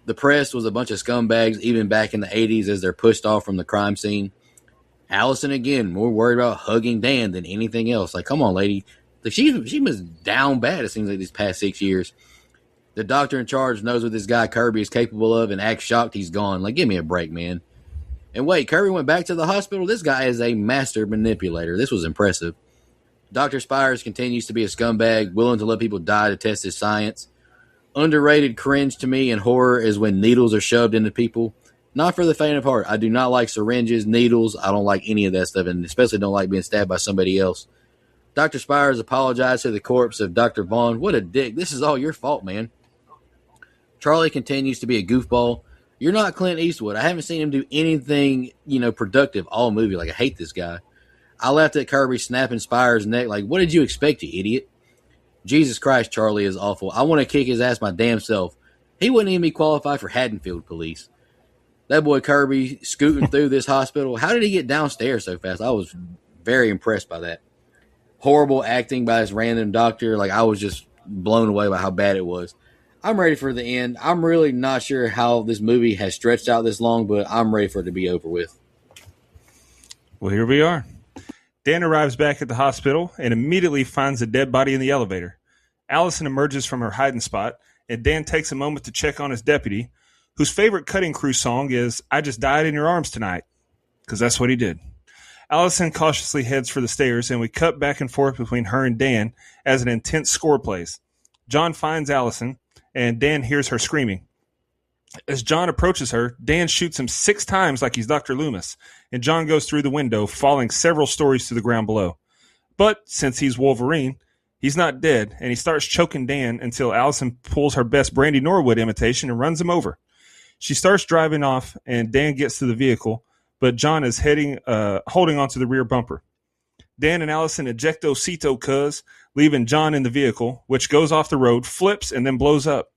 Speaker 2: The press was a bunch of scumbags, even back in the 80s, as they're pushed off from the crime scene. Allison, again, more worried about hugging Dan than anything else. Like, come on, lady. Like, she was down bad, it seems like, these past 6 years. The doctor in charge knows what this guy Kirby is capable of and acts shocked he's gone. Like, give me a break, man. And wait, Kirby went back to the hospital? This guy is a master manipulator. This was impressive. Dr. Spires continues to be a scumbag, willing to let people die to test his science. Underrated cringe to me in horror is when needles are shoved into people. Not for the faint of heart. I do not like syringes, needles. I don't like any of that stuff, and especially don't like being stabbed by somebody else. Dr. Spires apologized to the corpse of Dr. Vaughn. What a dick. This is all your fault, man. Charlie continues to be a goofball. You're not Clint Eastwood. I haven't seen him do anything, productive all movie. Like, I hate this guy. I laughed at Kirby snapping Spires' neck. Like, what did you expect, you idiot? Jesus Christ, Charlie is awful. I want to kick his ass my damn self. He wouldn't even be qualified for Haddonfield Police. That boy Kirby scooting through this hospital. How did he get downstairs so fast? I was very impressed by that. Horrible acting by this random doctor. Like, I was just blown away by how bad it was. I'm ready for the end. I'm really not sure how this movie has stretched out this long, but I'm ready for it to be over with.
Speaker 4: Well, here we are. Dan arrives back at the hospital and immediately finds a dead body in the elevator. Allison emerges from her hiding spot, and Dan takes a moment to check on his deputy, whose favorite Cutting Crew song is I Just Died in Your Arms Tonight, because that's what he did. Allison cautiously heads for the stairs, and we cut back and forth between her and Dan as an intense score plays. John finds Allison, and Dan hears her screaming. As John approaches her, Dan shoots him 6 times like he's Dr. Loomis, and John goes through the window, falling several stories to the ground below. But since he's Wolverine, he's not dead, and he starts choking Dan until Allison pulls her best Brandy Norwood imitation and runs him over. She starts driving off, and Dan gets to the vehicle, but John is holding onto the rear bumper. Dan and Allison ejecto-cito cuz, leaving John in the vehicle, which goes off the road, flips, and then blows up.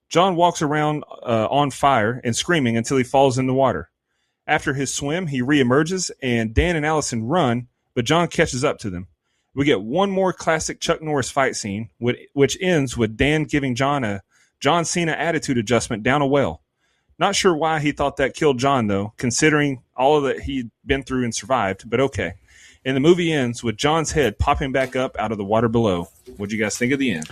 Speaker 4: John walks around on fire and screaming until he falls in the water. After his swim, he reemerges, and Dan and Allison run, but John catches up to them. We get one more classic Chuck Norris fight scene, which ends with Dan giving John a John Cena attitude adjustment down a well. Not sure why he thought that killed John, though, considering all that he'd been through and survived, but okay. And the movie ends with John's head popping back up out of the water below. What'd you guys think of the end?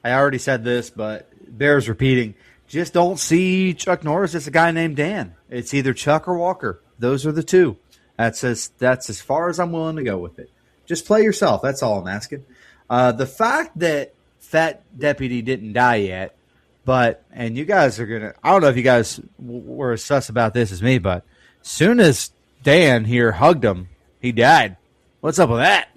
Speaker 3: I already said this, but bears repeating. Just don't see Chuck Norris as a guy named Dan. It's either Chuck or Walker. Those are the two. That's as far as I'm willing to go with it. Just play yourself. That's all I'm asking. The fact that Fat Deputy didn't die yet, and you guys are going to, I don't know if you guys were as sus about this as me, but soon as Dan here hugged him. He died. What's up with that?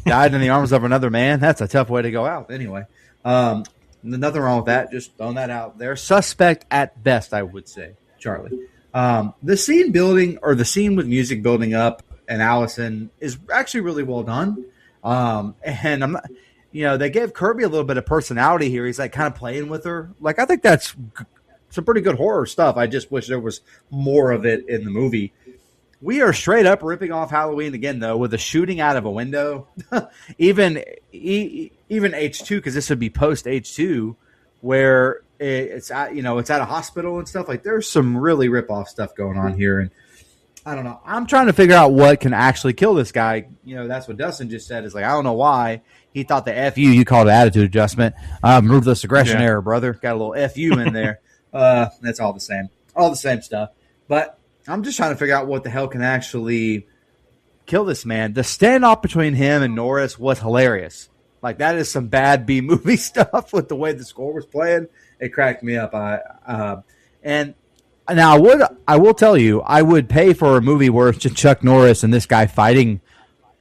Speaker 3: Died in the arms of another man. That's a tough way to go out. Anyway, nothing wrong with that. Just throwing that out there. Suspect at best, I would say, Charlie. The scene with music building up and Allison is actually really well done. And I'm not, they gave Kirby a little bit of personality here. He's like kind of playing with her. Like, I think that's some pretty good horror stuff. I just wish there was more of it in the movie. We are straight up ripping off Halloween again, though, with a shooting out of a window. even H2, because this would be post H2, where it's at a hospital and stuff. Like, there's some really rip off stuff going on here, and I don't know. I'm trying to figure out what can actually kill this guy. That's what Dustin just said. Is like, I don't know why he thought the FU you called an attitude adjustment, ruthless aggression error, brother. Got a little FU in there. That's all the same stuff. But I'm just trying to figure out what the hell can actually kill this man. The standoff between him and Norris was hilarious. Like, that is some bad B movie stuff with the way the score was playing. It cracked me up. And now I will tell you, I would pay for a movie where it's just Chuck Norris and this guy fighting,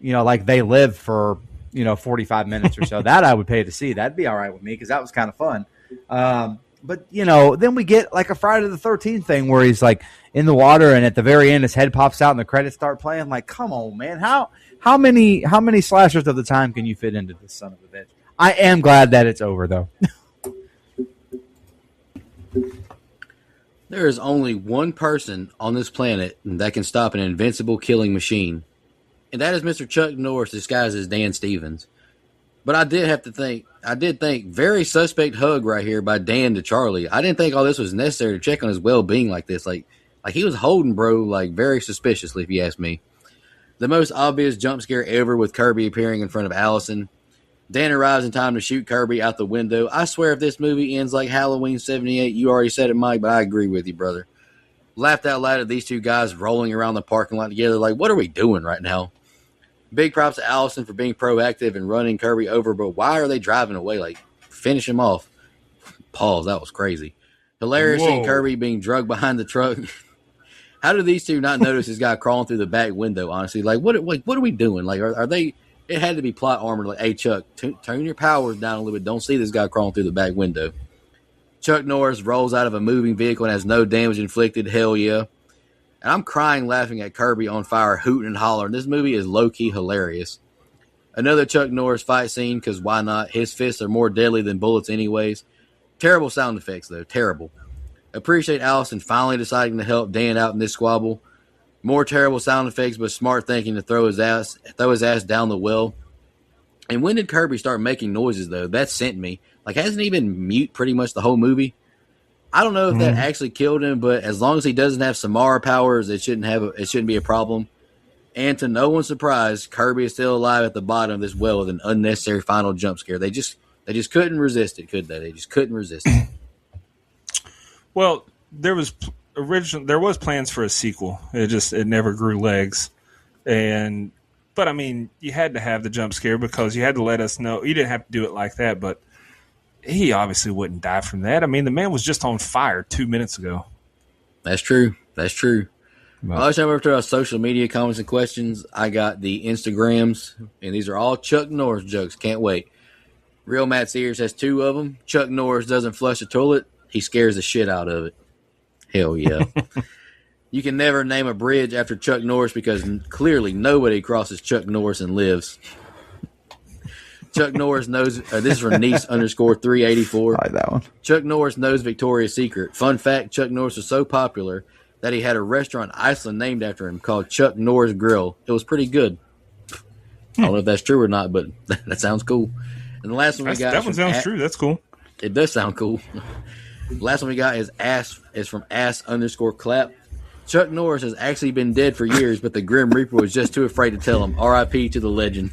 Speaker 3: like they live for 45 minutes or so. That I would pay to see. That'd be all right with me because that was kind of fun. But, then we get like a Friday the 13th thing where he's like in the water and at the very end his head pops out and the credits start playing. Like, come on, man. How many slashers of the time can you fit into this son of a bitch? I am glad that it's over, though.
Speaker 2: There is only one person on this planet that can stop an invincible killing machine, and that is Mr. Chuck Norris disguised as Dan Stevens. But I did think very suspect hug right here by Dan to Charlie. I didn't think all this was necessary to check on his well-being like this. Like he was holding bro like very suspiciously, if you ask me. The most obvious jump scare ever with Kirby appearing in front of Allison. Dan arrives in time to shoot Kirby out the window. I swear if this movie ends like Halloween 78, you already said it, Mike, but I agree with you, brother. Laughed out loud at these two guys rolling around the parking lot together. Like, what are we doing right now? Big props to Allison for being proactive and running Kirby over, but why are they driving away? Like, finish him off. Pause. That was crazy. Hilarious seeing Kirby being drugged behind the truck. How did these two not notice this guy crawling through the back window, honestly? Like, what are we doing? Like, are they... It had to be plot armored. Like, hey, Chuck, turn your powers down a little bit. Don't see this guy crawling through the back window. Chuck Norris rolls out of a moving vehicle and has no damage inflicted. Hell yeah. And I'm crying laughing at Kirby on fire, hooting and hollering. This movie is low-key hilarious. Another Chuck Norris fight scene, because why not? His fists are more deadly than bullets anyways. Terrible sound effects, though. Terrible. Appreciate Allison finally deciding to help Dan out in this squabble. More terrible sound effects, but smart thinking to throw his ass down the well. And when did Kirby start making noises, though? That sent me. Like, hasn't he been mute pretty much the whole movie? I don't know if that actually killed him, but as long as he doesn't have Samara powers, it shouldn't be a problem. And to no one's surprise, Kirby is still alive at the bottom of this well with an unnecessary final jump scare. They just couldn't resist it, could they? They just couldn't resist it.
Speaker 4: Well, there was plans for a sequel. It never grew legs. But I mean, you had to have the jump scare because you had to let us know. You didn't have to do it like that, but he obviously wouldn't die from that. I mean, the man was just on fire 2 minutes ago.
Speaker 2: That's true. Let's jump over to our social media comments and questions. I got the Instagrams, and these are all Chuck Norris jokes. Can't wait. Real Matt Sears has 2 of them. Chuck Norris doesn't flush a toilet. He scares the shit out of it. Hell yeah. You can never name a bridge after Chuck Norris because clearly nobody crosses Chuck Norris and lives. Chuck Norris knows, this is from Nice _384.
Speaker 3: I like that one.
Speaker 2: Chuck Norris knows Victoria's Secret. Fun fact, Chuck Norris was so popular that he had a restaurant in Iceland named after him called Chuck Norris Grill. It was pretty good. I don't know if that's true or not, but that sounds cool. And the last one we got...
Speaker 4: That one sounds true. That's cool.
Speaker 2: It does sound cool. Last one we got is from ass _clap. Chuck Norris has actually been dead for years, but the Grim Reaper was just too afraid to tell him. R.I.P. to the legend.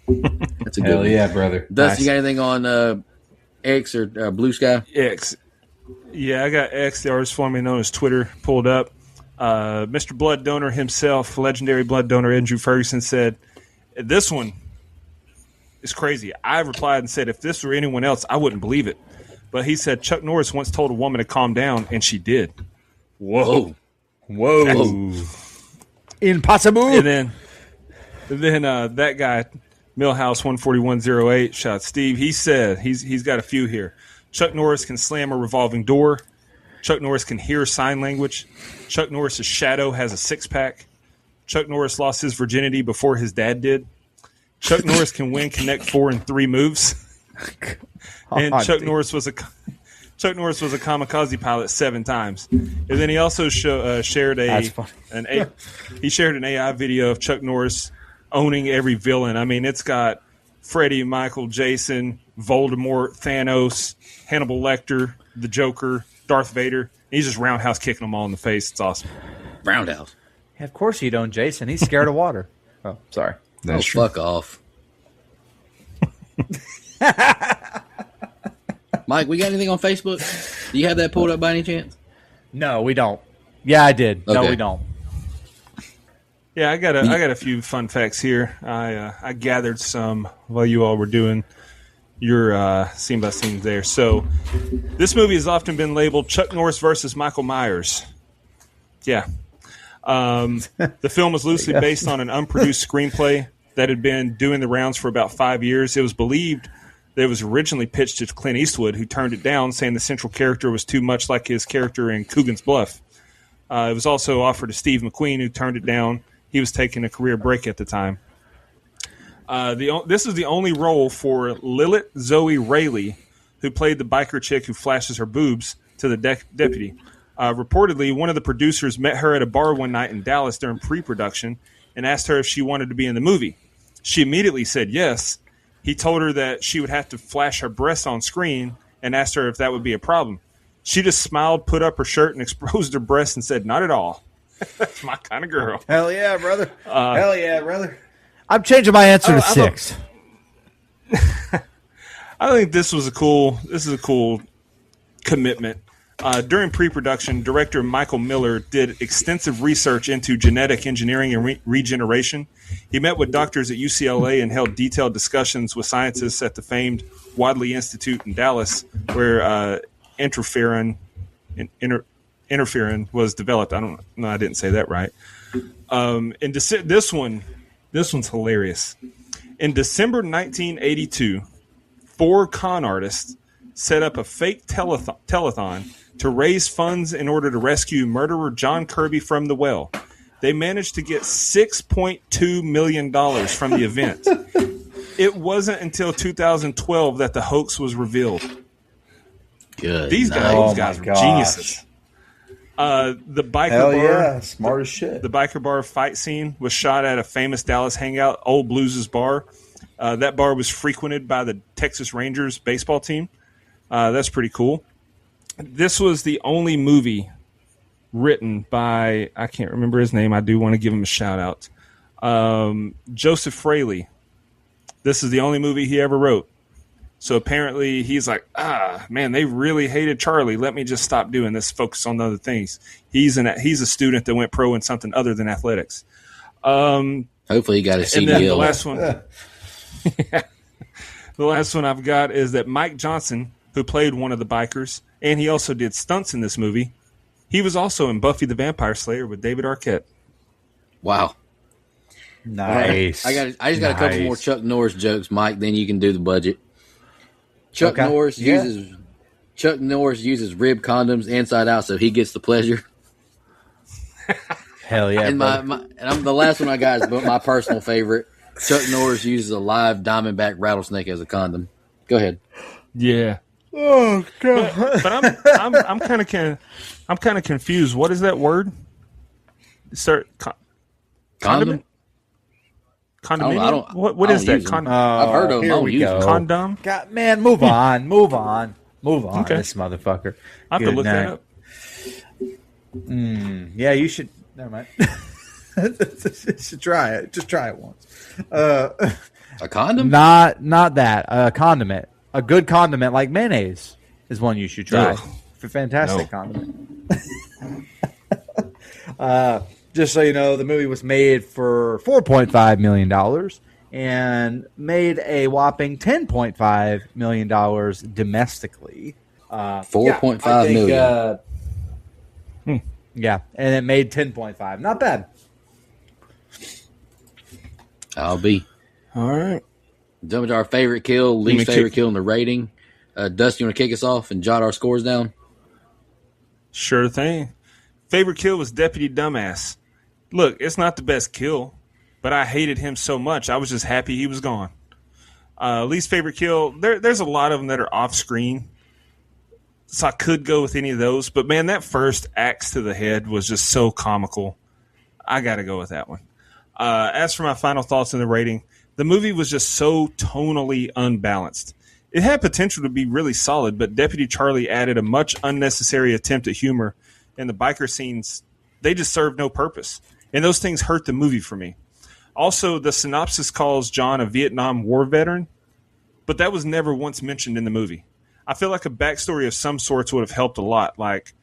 Speaker 2: That's a good one.
Speaker 3: Yeah, brother.
Speaker 2: Dustin,
Speaker 3: Nice.
Speaker 2: you got anything on X or Blue Sky?
Speaker 4: X. Yeah, I got X, the artist formerly known as Twitter, pulled up. Mr. Blood Donor himself, legendary blood donor Andrew Ferguson, said, this one is crazy. I replied and said, if this were anyone else, I wouldn't believe it. But he said Chuck Norris once told a woman to calm down, and she did. Whoa.
Speaker 3: Whoa. Impossible.
Speaker 4: And then that guy, Millhouse 14108, shout out Steve. He said he's got a few here. Chuck Norris can slam a revolving door. Chuck Norris can hear sign language. Chuck Norris's shadow has a six-pack. Chuck Norris lost his virginity before his dad did. Chuck Norris can win Connect 4 in 3 moves. And Chuck Norris was a kamikaze pilot 7 times. And then he also shared an AI video of Chuck Norris owning every villain. I mean, it's got Freddy, Michael, Jason, Voldemort, Thanos, Hannibal Lecter, the Joker, Darth Vader. He's just roundhouse kicking them all in the face. It's awesome.
Speaker 2: Roundhouse.
Speaker 3: Yeah, of course you don't, Jason. He's scared of water. Oh, sorry.
Speaker 2: Oh, fuck off. Mike, we got anything on Facebook? Do you have that pulled up by any chance?
Speaker 3: No, we don't. Yeah, I did. No,
Speaker 2: Okay.
Speaker 3: we don't.
Speaker 4: Yeah, I got a few fun facts here. I gathered some while you all were doing your scene by scene there. So this movie has often been labeled Chuck Norris versus Michael Myers. Yeah. The film was loosely based on an unproduced screenplay that had been doing the rounds for about 5 years. It was believed that it was originally pitched to Clint Eastwood, who turned it down, saying the central character was too much like his character in Coogan's Bluff. It was also offered to Steve McQueen, who turned it down. He was taking a career break at the time. This is the only role for Lilith Zoe Rayleigh, who played the biker chick who flashes her boobs to the deputy. Reportedly, one of the producers met her at a bar one night in Dallas during pre-production and asked her if she wanted to be in the movie. She immediately said yes. He told her that she would have to flash her breasts on screen and asked her if that would be a problem. She just smiled, put up her shirt, and exposed her breasts and said, "Not at all." That's my kind of girl.
Speaker 3: Hell yeah, brother. Hell yeah, brother. I'm changing my answer to 6.
Speaker 4: I think this is a cool commitment. During pre-production, director Michael Miller did extensive research into genetic engineering and regeneration. He met with doctors at UCLA and held detailed discussions with scientists at the famed Wadley Institute in Dallas, where interferon was developed. I didn't say that right. This one's hilarious. In December 1982, 4 con artists set up a fake telethon to raise funds in order to rescue murderer John Kirby from the well. They managed to get $6.2 million from the event. It wasn't until 2012 that the hoax was revealed.
Speaker 2: Good.
Speaker 4: These guys were geniuses. The biker bar,
Speaker 3: smart as shit.
Speaker 4: The biker bar fight scene was shot at a famous Dallas hangout, Old Blues' bar. That bar was frequented by the Texas Rangers baseball team. That's pretty cool. This was the only movie written by, I can't remember his name. I do want to give him a shout out. Joseph Fraley. This is the only movie he ever wrote. So apparently he's like, man, they really hated Charlie. Let me just stop doing this, focus on other things. He's a student that went pro in something other than athletics.
Speaker 2: Hopefully he got a CDL.
Speaker 4: And then the last one. The last one I've got is that Mike Johnson, who played one of the bikers, and he also did stunts in this movie. He was also in Buffy the Vampire Slayer with David Arquette.
Speaker 2: Wow.
Speaker 3: Nice.
Speaker 2: I just got a couple more Chuck Norris jokes, Mike. Then you can do the budget. Chuck Norris uses rib condoms inside out, so he gets the pleasure.
Speaker 3: Hell yeah!
Speaker 2: And the last one I got is my personal favorite. Chuck Norris uses a live diamondback rattlesnake as a condom. Go ahead.
Speaker 4: Yeah.
Speaker 3: Oh god!
Speaker 4: But I'm kind of confused. What is that word?
Speaker 2: Condom.
Speaker 4: Condominium? What is that?
Speaker 2: I've heard of them. I don't use them.
Speaker 4: Condom?
Speaker 3: God, man, move on.
Speaker 4: Okay.
Speaker 3: This motherfucker.
Speaker 4: I have to look that up.
Speaker 3: Yeah, you should. Never mind. You should try it. Just try it once.
Speaker 2: A condom?
Speaker 3: Not that. A condiment. A good condiment like mayonnaise is one you should try.
Speaker 4: No.
Speaker 3: Fantastic condiment. Just so you know, the movie was made for $4.5 million and made a whopping $10.5 million domestically.
Speaker 2: $4.5 million.
Speaker 3: Yeah, and it made 10.5. Not bad.
Speaker 2: I'll be.
Speaker 4: All right.
Speaker 2: Jumping to our favorite kill, least favorite kill in the rating. Dusty, you want to kick us off and jot our scores down?
Speaker 4: Sure thing. Favorite kill was Deputy Dumbass. Look, it's not the best kill, but I hated him so much. I was just happy he was gone. Least favorite kill, there's a lot of them that are off screen. So I could go with any of those. But, man, that first axe to the head was just so comical. I got to go with that one. As for my final thoughts on the rating, the movie was just so tonally unbalanced. It had potential to be really solid, but Deputy Charlie added a much unnecessary attempt at humor, and the biker scenes, they just served no purpose. And those things hurt the movie for me. Also, the synopsis calls John a Vietnam War veteran, but that was never once mentioned in the movie. I feel like a backstory of some sorts would have helped a lot. Like,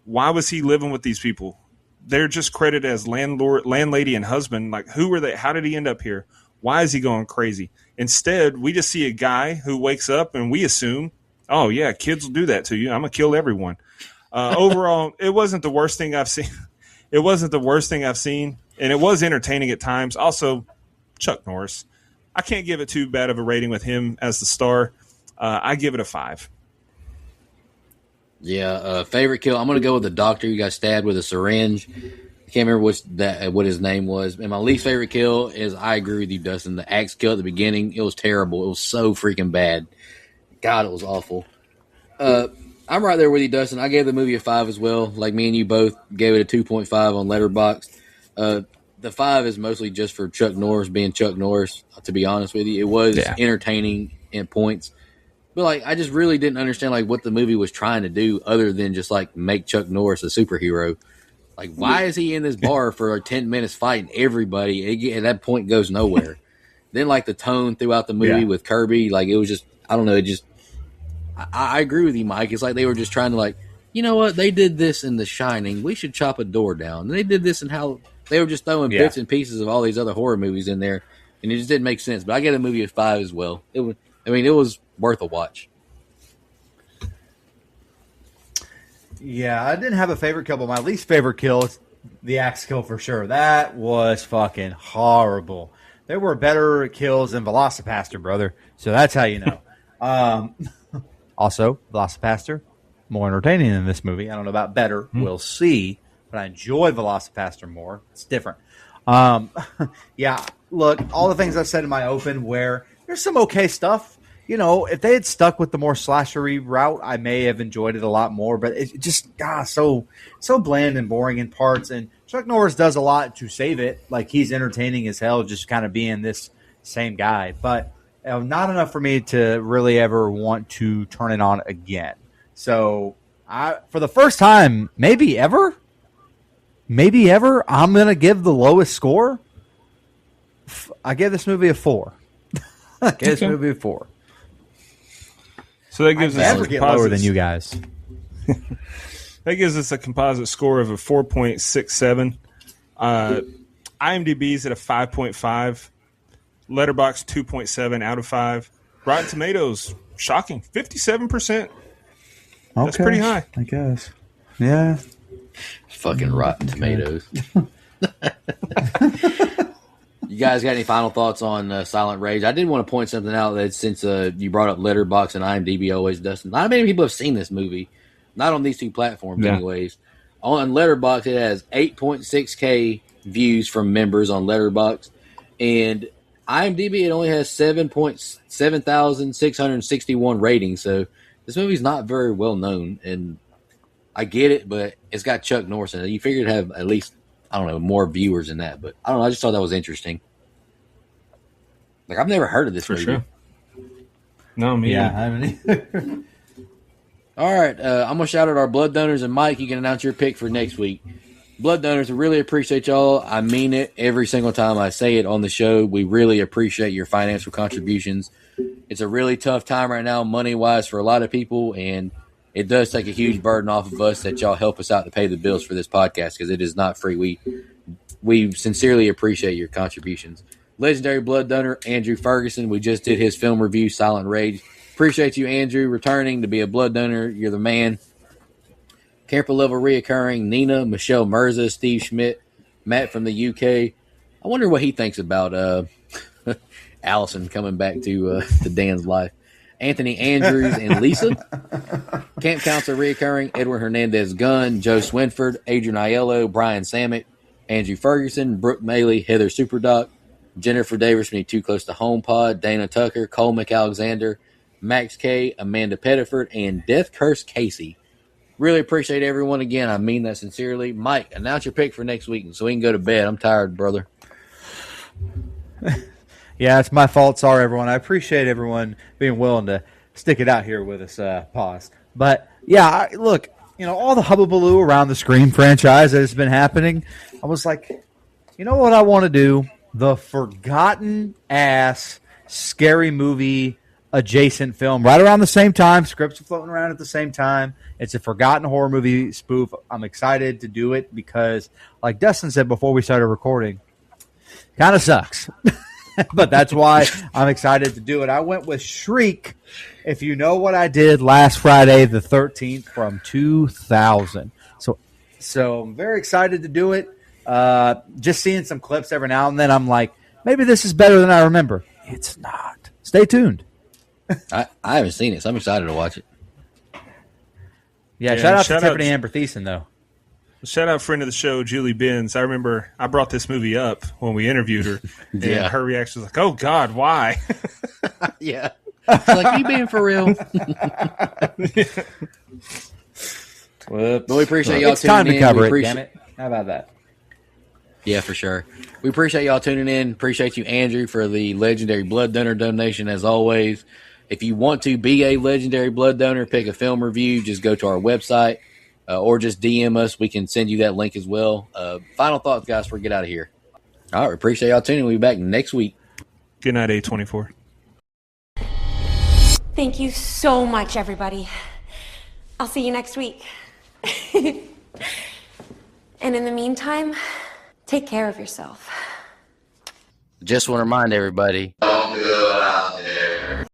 Speaker 4: why was he living with these people? They're just credited as landlady, and husband. Like, who were they? How did he end up here? Why is he going crazy? Instead, we just see a guy who wakes up and we assume, oh, yeah, kids will do that to you. I'm going to kill everyone. Overall, it wasn't the worst thing I've seen. It wasn't the worst thing I've seen, and it was entertaining at times. Also, Chuck Norris. I can't give it too bad of a rating with him as the star. I give it a 5.
Speaker 2: Yeah, favorite kill. I'm going to go with the doctor who got stabbed with a syringe. I can't remember what his name was. And my least favorite kill is, I agree with you, Dustin. The axe kill at the beginning, it was terrible. It was so freaking bad. God, it was awful. I'm right there with you, Dustin. I gave the movie a 5 as well. Like me and you both gave it a 2.5 on Letterboxd. The 5 is mostly just for Chuck Norris being Chuck Norris, to be honest with you. It was entertaining in points. But, like, I just really didn't understand, like, what the movie was trying to do other than just, like, make Chuck Norris a superhero. Like, why is he in this bar for 10 minutes fighting everybody? At that point, goes nowhere. Then, like, the tone throughout the movie with Kirby, like, it was just, I don't know, it just, I agree with you, Mike. It's like they were just trying to, like, you know what? They did this in The Shining. We should chop a door down. And they did this in how they were just throwing bits and pieces of all these other horror movies in there. And it just didn't make sense. But I get the movie a 5 as well. It was worth a watch.
Speaker 3: Yeah, I didn't have a favorite kill, but my least favorite kill is the axe kill for sure. That was fucking horrible. There were better kills than Velocipaster, brother. So that's how you know. Also, Velocipaster, more entertaining than this movie. I don't know about better. We'll see. But I enjoy Velocipaster more. It's different. Yeah, look, all the things I said in my open where there's some okay stuff. You know, if they had stuck with the more slashery route, I may have enjoyed it a lot more. But it just, so bland and boring in parts. And Chuck Norris does a lot to save it. Like, he's entertaining as hell, just kind of being this same guy. But not enough for me to really ever want to turn it on again. So, for the first time, maybe ever, I'm going to give the lowest score. I gave this movie a 4. I gave this movie a 4.
Speaker 4: So that gives us
Speaker 3: get lower than you guys.
Speaker 4: That gives us a composite score of a 4.67. IMDb's at a 5.5. Letterboxd 2.7 out of 5. Rotten Tomatoes, shocking, 57%. That's pretty high,
Speaker 3: I guess. Yeah.
Speaker 2: Fucking Rotten Tomatoes. You guys got any final thoughts on Silent Rage? I did want to point something out that since you brought up Letterboxd and IMDb always, Dustin, not many people have seen this movie. Not on these two platforms, anyways. On Letterboxd, it has 8.6K views from members on Letterboxd. And IMDb, it only has 7,661 ratings. So this movie's not very well known. And I get it, but it's got Chuck Norris in it. You figure it'd have at least, I don't know, more viewers than that. But I don't know. I just thought that was interesting. Like, I've never heard of this movie.
Speaker 4: Sure. No, me
Speaker 3: I haven't either.
Speaker 2: All right. I'm going to shout out our blood donors. And, Mike, you can announce your pick for next week. Blood donors, we really appreciate y'all. I mean it every single time I say it on the show. We really appreciate your financial contributions. It's a really tough time right now, money-wise, for a lot of people. And it does take a huge burden off of us that y'all help us out to pay the bills for this podcast because it is not free. We sincerely appreciate your contributions. Legendary blood donor, Andrew Ferguson. We just did his film review, Silent Rage. Appreciate you, Andrew, returning to be a blood donor. You're the man. Camper Level reoccurring, Nina, Michelle Mirza, Steve Schmidt, Matt from the UK. I wonder what he thinks about Allison coming back to Dan's life. Anthony Andrews and Lisa. Camp Counselor reoccurring, Edwin Hernandez Gunn, Joe Swinford, Adrian Aiello, Brian Samet, Andrew Ferguson, Brooke Maley, Heather Superdoc, Jennifer Davis from the Too Close to Home Pod, Dana Tucker, Cole McAlexander, Max K, Amanda Pettiford, and Death Curse Casey. Really appreciate everyone again. I mean that sincerely. Mike, announce your pick for next week so we can go to bed. I'm tired, brother.
Speaker 3: Yeah, it's my fault. Sorry, everyone. I appreciate everyone being willing to stick it out here with us. Pause. But, yeah, look, all the hubbubaloo around the Scream franchise that has been happening, I was like, you know what I want to do? The forgotten-ass scary movie adjacent film right around the same time. Scripts are floating around at the same time. It's a forgotten horror movie spoof. I'm excited to do it because, like Dustin said before we started recording, kind of sucks. But that's why I'm excited to do it. I went with Shriek, if you know what I did last Friday the 13th from 2000. So I'm very excited to do it. Just seeing some clips every now and then, I'm like, maybe this is better than I remember. It's not. Stay tuned.
Speaker 2: I haven't seen it, so I'm excited to watch it.
Speaker 3: Yeah, shout out to Tiffany Amber Thiessen, though.
Speaker 4: Shout out friend of the show, Julie Benz. I remember I brought this movie up when we interviewed her.
Speaker 2: Yeah.
Speaker 4: And her reaction was like, oh, God, why?
Speaker 2: Yeah. It's like, you being for real? But we appreciate y'all
Speaker 3: It's time
Speaker 2: tuning
Speaker 3: to
Speaker 2: in.
Speaker 3: cover it, damn it. How about that?
Speaker 2: Yeah, for sure. We appreciate y'all tuning in. Appreciate you, Andrew, for the legendary blood donor donation, as always. If you want to be a legendary blood donor, pick a film review, just go to our website or just DM us. We can send you that link as well. Final thoughts, guys, before we get out of here. All right, we appreciate y'all tuning in. We'll be back next week.
Speaker 4: Good night, A24.
Speaker 5: Thank you so much, everybody. I'll see you next week. And in the meantime, take care of yourself.
Speaker 2: Just want to remind everybody,